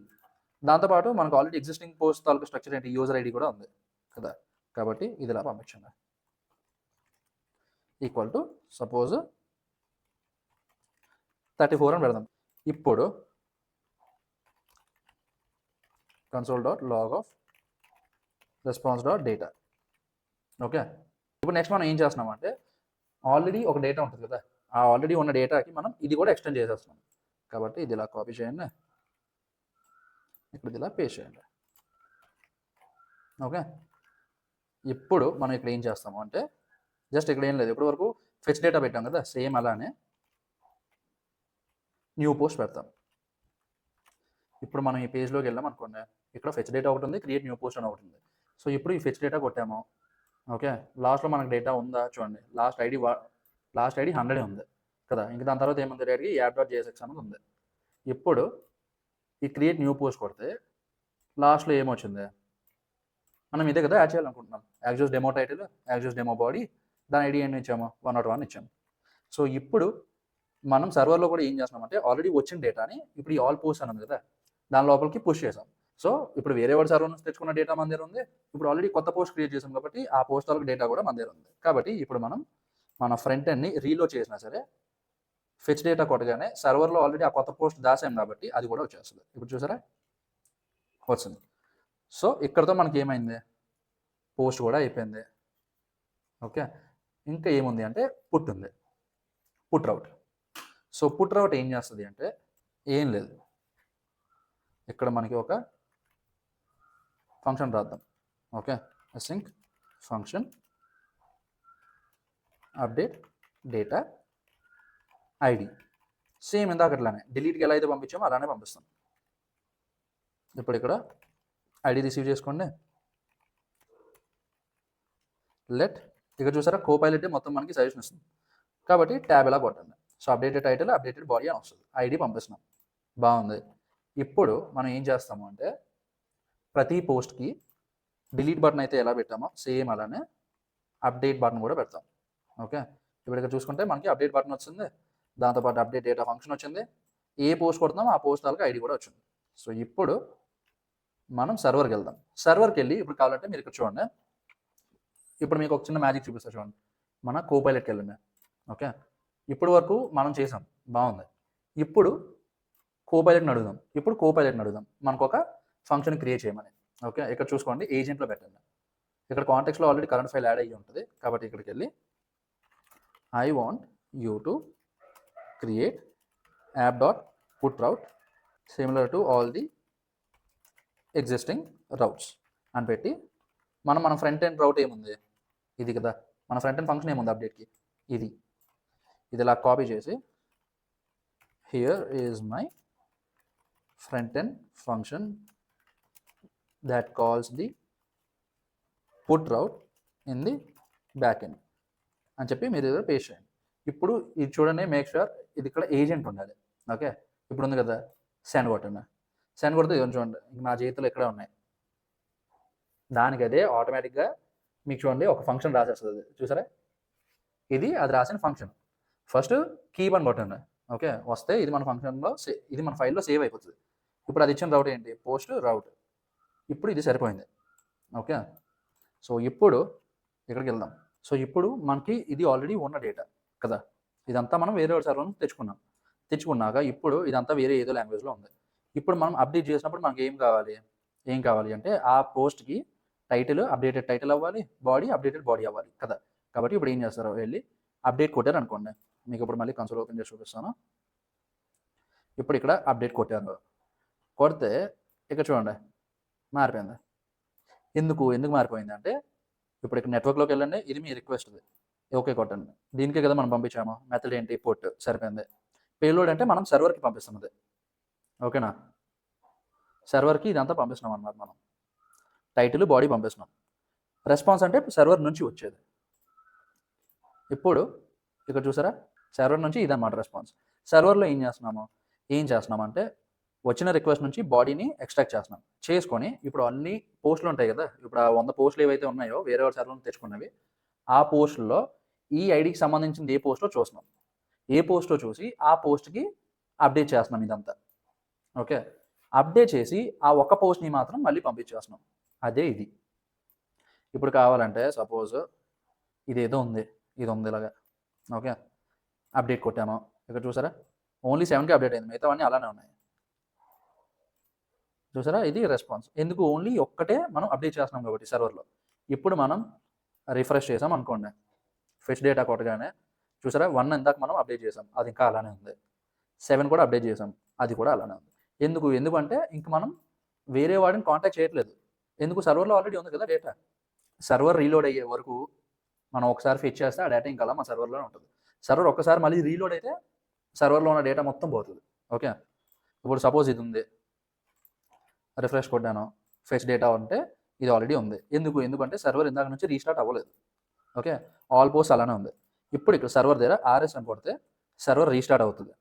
దాంతోపాటు మనకు ఆల్రెడీ ఎగ్జిస్టింగ్ పోస్ట్ తాలూకా స్ట్రక్చర్ ఏంటి, యూజర్ ఐడి కూడా ఉంది కదా, కాబట్టి ఇది ఇలా పంపించండి. ఈక్వల్ టు సపోజ్ 34 అని పెడదాం. ఇప్పుడు console dot log of response dot data. Okay, ఇప్పుడు నెక్స్ట్ మనం ఏం చేస్తున్నాం అంటే ఆల్రెడీ ఒక డేటా ఉంటుంది కదా, ఆ ఆల్రెడీ ఉన్న డేటాకి మనం ఇది కూడా ఎక్స్టెండ్ చేసేస్తున్నాం. కాబట్టి ఇది ఇలా కాపీ చేయండి, ఇప్పుడు ఇది ఇలా పేస్ట్ చేయండి. ఓకే, ఇప్పుడు మనం ఇక్కడ ఏం చేస్తాము అంటే జస్ట్ ఇక్కడ ఏం లేదు, ఇప్పటి వరకు ఫెచ్ డేటా పెట్టాం కదా, సేమ్ అలానే న్యూ పోస్ట్ పెడతాం. ఇప్పుడు మనం ఈ పేజ్లోకి వెళ్ళాం అనుకోండి, ఇక్కడ ఫెచ్ డేటా ఒకటి ఉంది, క్రియేట్ న్యూ పోస్ట్ అని ఒకటి ఉంది. సో ఇప్పుడు ఈ ఫెచ్ డేటా కొట్టాము. ఓకే, లాస్ట్లో మనకు డేటా ఉందా చూడండి, లాస్ట్ ఐడి 100 ఉంది కదా, ఇంక దాని తర్వాత ఏముంది, డైరెక్ట్గా యాప్.jsx అనేది ఉంది. ఇప్పుడు ఈ క్రియేట్ న్యూ పోస్ట్ కొడితే లాస్ట్లో ఏమొచ్చింది, మనం ఇదే కదా యాడ్ చేయాలనుకుంటున్నాం, actuals demo title, actuals demo body, దాని ఐడి ఏంటి ఇచ్చాము, 101 ఇచ్చాము. సో ఇప్పుడు మనం సర్వర్లో కూడా ఏం చేస్తున్నామంటే ఆల్రెడీ వచ్చిన డేటాని ఇప్పుడు ఈ ఆల్ పోస్ట్ అని ఉంది కదా దాని లోపలికి పుష్ చేసాం. సో ఇప్పుడు వేరే వాడి సర్వర్ నుంచి తెచ్చుకున్న డేటా మన దగ్గర ఉంది. ఇప్పుడు ఆల్రెడీ కొత్త పోస్ట్ క్రియేట్ చేసాం కాబట్టి ఆ పోస్ట్ వాళ్ళకి డేటా కూడా మన దగ్గర ఉంది. కాబట్టి ఇప్పుడు మనం మన ఫ్రంట్ ఎండ్ని రీలోడ్ చేసినా సరే ఫెచ్ డేటా కొట్టగానే సర్వర్లో ఆల్రెడీ ఆ కొత్త పోస్ట్ దాసాం కాబట్టి అది కూడా వచ్చేస్తుంది. ఇప్పుడు చూసారా వచ్చింది. సో ఇక్కడతో మనకి ఏమైంది, పోస్ట్ కూడా అయిపోయింది. ఓకే, ఇంకా ఏముంది అంటే పుట్ ఉంది, పుట్ రౌట్. సో పుట్ రౌట్ ఏం చేస్తుంది అంటే ఏం లేదు, ఇక్కడ మనకి ఒక ఫంక్షన్ రాద్దాం. Okay, async function update data ID. Same ఇందాకట్లానే డిలీట్కి ఎలా అయితే పంపించామో అలానే పంపిస్తాం. ఇప్పుడు ఇక్కడ ఐడి రిసీవ్ చేసుకోండి. లెట్ ఇక్కడ చూసారా కోపైలట్ మొత్తం మనకి సజెషన్ ఇస్తుంది కాబట్టి ట్యాబ్ ఎలా కొట్టండి. So updated title updated body అని వస్తుంది, ఐడి పంపిస్తున్నాం. బాగుంది. ఇప్పుడు మనం ఏం చేస్తాము అంటే ప్రతి పోస్ట్కి డిలీట్ బటన్ అయితే ఎలా పెట్టామో సేమ్ అలానే అప్డేట్ బటన్ కూడా పెడతాం. ఓకే, ఇప్పుడు ఇక్కడ చూసుకుంటే మనకి అప్డేట్ బటన్ వచ్చింది, దాంతోపాటు అప్డేట్ డేటా ఫంక్షన్ వచ్చింది, ఏ పోస్ట్ కొడుతున్నామో ఆ పోస్ట్ వాళ్ళకి ఐడి కూడా వచ్చింది. సో ఇప్పుడు మనం సర్వర్కి వెళ్దాం. సర్వర్కి వెళ్ళి ఇప్పుడు కావాలంటే మీరు ఇక్కడ చూడండి, ఇప్పుడు మీకు ఒక చిన్న మ్యాజిక్ చూపిస్తా చూడండి. మన కోపైలట్కి వెళ్ళండి. ఓకే, ఇప్పుడు వరకు మనం చేసాం బాగుంది. ఇప్పుడు కోపైలట్ని అడుగుదాం. ఇప్పుడు కోపైలట్ని అడుగుదాం మనకు ఒక ఫంక్షన్ క్రియేట్ చేయమని. ఓకే, ఇక్కడ చూసుకోండి ఏజెంట్లో పెట్టండి. ఇక్కడ కాంటెక్స్లో ఆల్రెడీ కరెంట్ ఫైల్ యాడ్ అయ్యి ఉంటుంది కాబట్టి ఇక్కడికి వెళ్ళి I want you to create app dot put route similar to all the existing routes అని పెట్టి మన ఫ్రంట్ ఎండ్ రౌట్ ఏముంది ఇది కదా, మన ఫ్రంట్ ఎండ్ ఫంక్షన్ ఏముంది అప్డేట్కి ఇది ఇలా కాపీ చేసి here is my front end function that calls the put route in the back end అని చెప్పి మీరు ఇది పేస్ట్ చేయండి. ఇప్పుడు ఇది చూడండి, మేక్ షూర్ ఇది ఇక్కడ ఏజెంట్ ఉండాలి. ఓకే, ఇప్పుడు ఉంది కదా సెండ్ కొట్టండి. సెండ్ కొడితే ఇది చూడండి నా చేతులు ఎక్కడ ఉన్నాయి, దానికి అదే ఆటోమేటిక్గా మీకు చూడండి ఒక ఫంక్షన్ రాసేస్తుంది. చూసారా ఇది అది రాసిన ఫంక్షన్. ఫస్ట్ కీప్ అని కొట్టండి. ఓకే, వస్తే ఇది మన ఫంక్షన్లో ఇది మన ఫైల్లో సేవ్ అయిపోతుంది. ఇప్పుడు అది ఇచ్చిన రౌట్ ఏంటి, పోస్ట్ రౌట్. ఇప్పుడు ఇది సరిపోయింది. ఓకే, సో ఇప్పుడు ఇక్కడికి వెళ్దాం. సో ఇప్పుడు మనకి ఇది ఆల్రెడీ ఉన్న డేటా కదా, ఇదంతా మనం వేరే సర్వర్ నుంచి తెచ్చుకున్నాక ఇప్పుడు ఇదంతా వేరే ఏదో లాంగ్వేజ్లో ఉంది. ఇప్పుడు మనం అప్డేట్ చేసినప్పుడు మనకి ఏం కావాలి అంటే ఆ పోస్ట్కి టైటిల్ అప్డేటెడ్ టైటిల్ అవ్వాలి, బాడీ అప్డేటెడ్ బాడీ అవ్వాలి కదా. కాబట్టి ఇప్పుడు ఏం చేస్తారో వెళ్ళి అప్డేట్ కొట్టారు అనుకోండి, మీకు ఇప్పుడు మళ్ళీ కన్సోల్ ఓపెన్ చేసి చూపిస్తాను. ఇప్పుడు ఇక్కడ అప్డేట్ కొడితే ఇక్కడ చూడండి మారిపోయింది. ఎందుకు మారిపోయింది అంటే ఇప్పుడు ఇక్కడ నెట్వర్క్లోకి వెళ్ళండి, ఇది మీ రిక్వెస్ట్, ఓకే కొట్టండి. దీనికే కదా మనం పంపించాము, మెథడ్ ఏంటి పుట్, సరిపోయింది. పేలోడ్ అంటే మనం సర్వర్కి పంపిస్తున్నది. ఓకేనా, సర్వర్కి ఇదంతా పంపిస్తున్నాం అన్నమాట. మనం టైటిల్ బాడీ పంపిస్తున్నాం. రెస్పాన్స్ అంటే సర్వర్ నుంచి వచ్చేది. ఇప్పుడు ఇక్కడ చూసారా సర్వర్ నుంచి ఇదన్నమాట రెస్పాన్స్. సర్వర్లో ఏం చేస్తున్నామంటే వచ్చిన రిక్వెస్ట్ నుంచి బాడీని ఎక్స్ట్రాక్ట్ చేసుకొని ఇప్పుడు అన్ని పోస్టులు ఉంటాయి కదా, ఇప్పుడు ఆ 100 పోస్టులు ఏవైతే ఉన్నాయో వేరే సర్వర్ నుంచి తెచ్చుకున్నవి, ఆ పోస్టుల్లో ఈ ఐడికి సంబంధించింది ఏ పోస్ట్లో చూస్తున్నాం, ఏ పోస్ట్లో చూసి ఆ పోస్ట్కి అప్డేట్ చేస్తున్నాం ఇదంతా. ఓకే, అప్డేట్ చేసి ఆ ఒక్క పోస్ట్ని మాత్రం మళ్ళీ పంపించేస్తున్నాం. అదే ఇది. ఇప్పుడు కావాలంటే సపోజ్ ఇదేదో ఉంది, ఇది ఉంది ఇలాగా. ఓకే, అప్డేట్ కొట్టాము. ఇక్కడ చూసారా ఓన్లీ 7కి అప్డేట్ అయింది, మిగతా అన్నీ అలానే ఉన్నాయి. చూసారా ఇది రెస్పాన్స్. ఎందుకు ఓన్లీ ఒక్కటే మనం అప్డేట్ చేస్తున్నాం కాబట్టి సర్వర్లో. ఇప్పుడు మనం రిఫ్రెష్ చేసాం అనుకోండి, ఫెచ్ డేటా కొట్టగానే చూసారా 1 ఇందాక మనం అప్డేట్ చేసాం, అది ఇంకా అలానే ఉంది. 7 కూడా అప్డేట్ చేసాం, అది కూడా అలానే ఉంది. ఎందుకంటే ఇంక మనం వేరే వాడిని కాంటాక్ట్ చేయట్లేదు. ఎందుకు, సర్వర్లో ఆల్రెడీ ఉంది కదా డేటా. సర్వర్ రీలోడ్ అయ్యే వరకు మనం ఒకసారి ఫెచ్ చేస్తే ఆ డేటా ఇంకా అలా మా సర్వర్లోనే ఉంటుంది. సర్వర్ ఒక్కసారి మళ్ళీ రీలోడ్ అయితే సర్వర్లో ఉన్న డేటా మొత్తం పోతుంది. ఓకే, ఇప్పుడు సపోజ్ ఇది ఉంది, రిఫ్రెష్ కొట్టాను, ఫెచ్ డేటా ఉంటే ఇది ఆల్రెడీ ఉంది. ఎందుకంటే సర్వర్ ఇందాక నుంచి రీస్టార్ట్ అవ్వలేదు. ఓకే, ఆల్ పోస్ట్ అలానే ఉంది. ఇప్పుడు ఇక్కడ సర్వర్ దగ్గర ఆర్ఎస్ అని కొడితే సర్వర్ రీస్టార్ట్ అవుతుంది.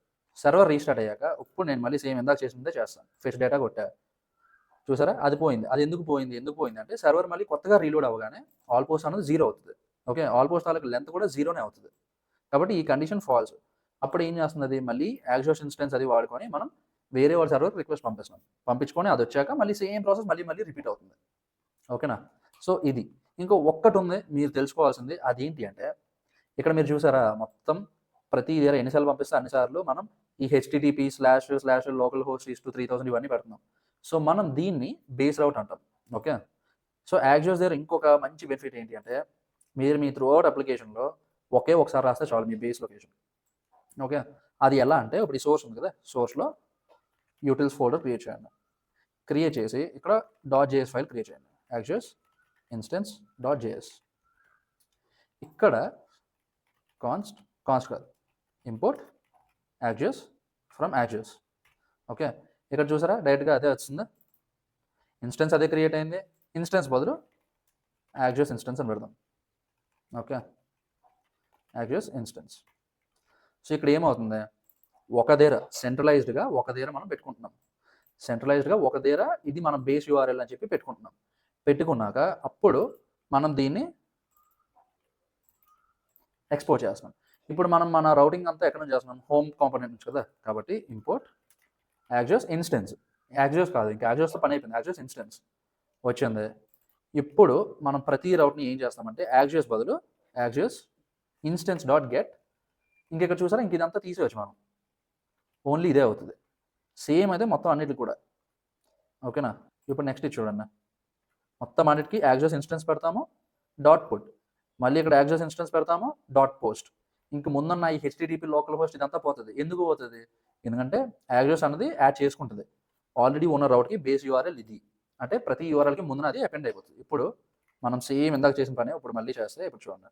సర్వర్ రీస్టార్ట్ అయ్యాక ఇప్పుడు నేను మళ్ళీ సేమ్ ఇందాక చేసిందే చేస్తాను, ఫెచ్ డేటా కొట్టా. చూసారా అది పోయింది. అది ఎందుకు పోయింది అంటే సర్వర్ మళ్ళీ కొత్తగా రీలోడ్ అవ్వగానే ఆల్ పోస్ట్ అనేది 0 అవుతుంది. ఓకే, ఆల్ పోస్ట్ వాళ్ళకి లెంత్ కూడా 0నే అవుతుంది. కాబట్టి ఈ కండిషన్ ఫాల్స్. అప్పుడు ఏం చేస్తుంది అది మళ్ళీ యాక్సియోస్ ఇన్స్టెన్స్ అది వాడుకొని మనం వేరే వాళ్ళ సర్వర్కి రిక్వెస్ట్ పంపిస్తున్నాం. పంపించుకొని అది వచ్చాక మళ్ళీ సేమ్ ప్రాసెస్ మళ్ళీ రిపీట్ అవుతుంది. ఓకేనా? సో ఇది. ఇంకో ఒక్కటి ఉంది మీరు తెలుసుకోవాల్సింది. అదేంటి అంటే ఇక్కడ మీరు చూసారా మొత్తం ప్రతి ఇయర్ ఎన్నిసార్లు పంపిస్తే అన్నిసార్లు మనం ఈ HTTP / local host is to 3000 ఇవన్నీ పెడుతున్నాం. సో మనం దీన్ని బేస్ రౌట్ అంటాం. ఓకే. సో యాక్సియోస్ దగ్గర ఇంకొక మంచి బెనిఫిట్ ఏంటి అంటే మీరు మీ త్రూ అవుట్ అప్లికేషన్లో ఒకసారి రాస్తే చాలు మీ బేస్ లొకేషన్. ఓకే. అది ఎలా అంటే ఇప్పుడు ఈ సోర్స్ ఉంది కదా, సోర్స్లో యూటిల్స్ ఫోల్డర్ క్రియేట్ చేయండి. క్రియేట్ చేసి ఇక్కడ .js ఫైల్ క్రియేట్ చేయండి. యాక్సియోస్ ఇన్స్టెన్స్ .js. ఇక్కడ కాన్స్ట్ కాదు, ఇంపోర్ట్ యాక్సియోస్ ఫ్రమ్ యాక్సియోస్. ఓకే. ఇక్కడ చూసారా డైరెక్ట్గా అదే వచ్చింది. ఇన్స్టెన్స్ అదే క్రియేట్ అయింది. ఇన్స్టెన్స్ బదులు యాక్సియోస్ ఇన్స్టెన్స్ అని పెడదాం. ఓకే. యాక్సియోస్ ఇన్స్టెన్స్. సో ఇక్కడ ఏమవుతుంది, ఒక దగ్గర సెంట్రలైజ్డ్గా ఒక దగ్గర మనం పెట్టుకుంటున్నాం. సెంట్రలైజ్డ్గా ఒక దగ్గర ఇది మనం బేస్ యూఆర్ఎల్ అని చెప్పి పెట్టుకుంటున్నాం. పెట్టుకున్నాక అప్పుడు మనం దీన్ని ఎక్స్పోర్ట్ చేస్తున్నాం. ఇప్పుడు మనం మన రౌటింగ్ అంతా ఎక్కడ నుంచి చేస్తున్నాం, హోమ్ కాంపోనెంట్ నుంచి కదా, కాబట్టి ఇంపోర్ట్ యాక్సియోస్ ఇన్స్టెన్స్. యాక్సియోస్ కాదు, ఇంకా యాక్సియోస్తో పని అయిపోయింది. యాక్సియోస్ ఇన్స్టెన్స్ వచ్చింది. ఇప్పుడు మనం ప్రతి రౌట్ని ఏం చేస్తామంటే యాక్సియోస్ బదులు యాక్సియోస్ ఇన్స్టెన్స్ .get. ఇంకెక్కడ చూసారా ఇంక ఇదంతా తీసేవచ్చు మనం, ఓన్లీ ఇదే అవుతుంది. సేమ్ అయితే మొత్తం అన్నిటికి కూడా. ఓకేనా? ఇప్పుడు నెక్స్ట్ ఇది చూడండి, మొత్తం అన్నిటికీ యాక్సియోస్ ఇన్స్టెన్స్ పెడతాము .put. మళ్ళీ ఇక్కడ యాక్సియోస్ ఇన్స్టెన్స్ పెడతాము .post. ఇంక ముందున్న ఈ హెచ్టిటిపి లోకల్ హోస్ట్ ఇదంతా పోతుంది. ఎందుకు పోతుంది? ఎందుకంటే యాక్సియోస్ అనేది యాడ్ చేసుకుంటుంది. ఆల్రెడీ ఉన్న రౌట్కి బేస్ యూఆర్ఎల్ ఇది అంటే ప్రతి యూఆర్ఎల్కి ముందున అది అపెండ్ అయిపోతుంది. ఇప్పుడు మనం సేమ్ ఇందాక చేసిన పని ఇప్పుడు మళ్ళీ చేస్తే ఇప్పుడు చూడండి,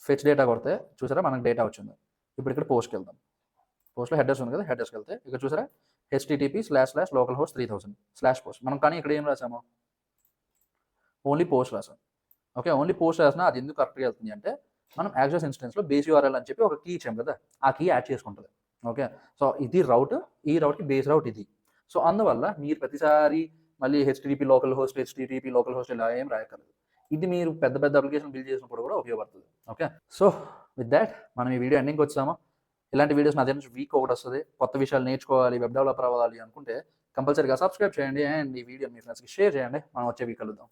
ఫెచ్ డేటా కొడితే చూసారా మనకు డేటా వచ్చింది. ఇప్పుడు ఇక్కడ పోస్ట్కి వెళ్దాం. పోస్ట్లో హెడర్స్ ఉంది కదా, హెడర్స్కి వెళ్తే ఇక్కడ చూసారా http / లోకల్ హోస్ట్ 3000 /post. మనం కానీ ఇక్కడ ఏం రాసాము, ఓన్లీ పోస్ట్ రాసాం. ఓకే. ఓన్లీ పోస్ట్ రాసినా అది ఎందుకు కరెక్ట్గా వెళ్తుంది అంటే మనం యాక్సియోస్ ఇన్స్టెన్స్లో బేస్ యూఆర్ఎల్ అని చెప్పి ఒక కీ ఇచ్చాం కదా, ఆ కీ యాడ్ చేసుకుంటుంది. ఓకే. సో ఇది రౌట్, ఈ రౌట్కి బేస్ రౌట్ ఇది. సో అందువల్ల మీరు ప్రతిసారి మళ్ళీ http లోకల్ హోస్ట్ ఇలా ఏం రాయక్కర్లేదు. ఇది మీరు పెద్ద అప్లికేషన్ బిల్డ్ చేసినప్పుడు కూడా ఉపయోగపడుతుంది. ఓకే. సో విత్ దాట్ మనం ఈ వీడియో ఎండింగ్కి వచ్చాము. ఇలాంటి వీడియోస్ నా దగ్గర నుంచి వీక్ ఒకటి వస్తుంది. కొత్త విషయాలు నేర్చుకోవాలి, వెబ్ డెవలపర్ అవ్వాలి అనుకుంటే కంపల్సరీగా సబ్స్క్రైబ్ చేయండి అండ్ ఈ వీడియో మీ ఫ్రెండ్స్కి షేర్ చేయండి. మనం వచ్చే వీక్ కలుద్దాం.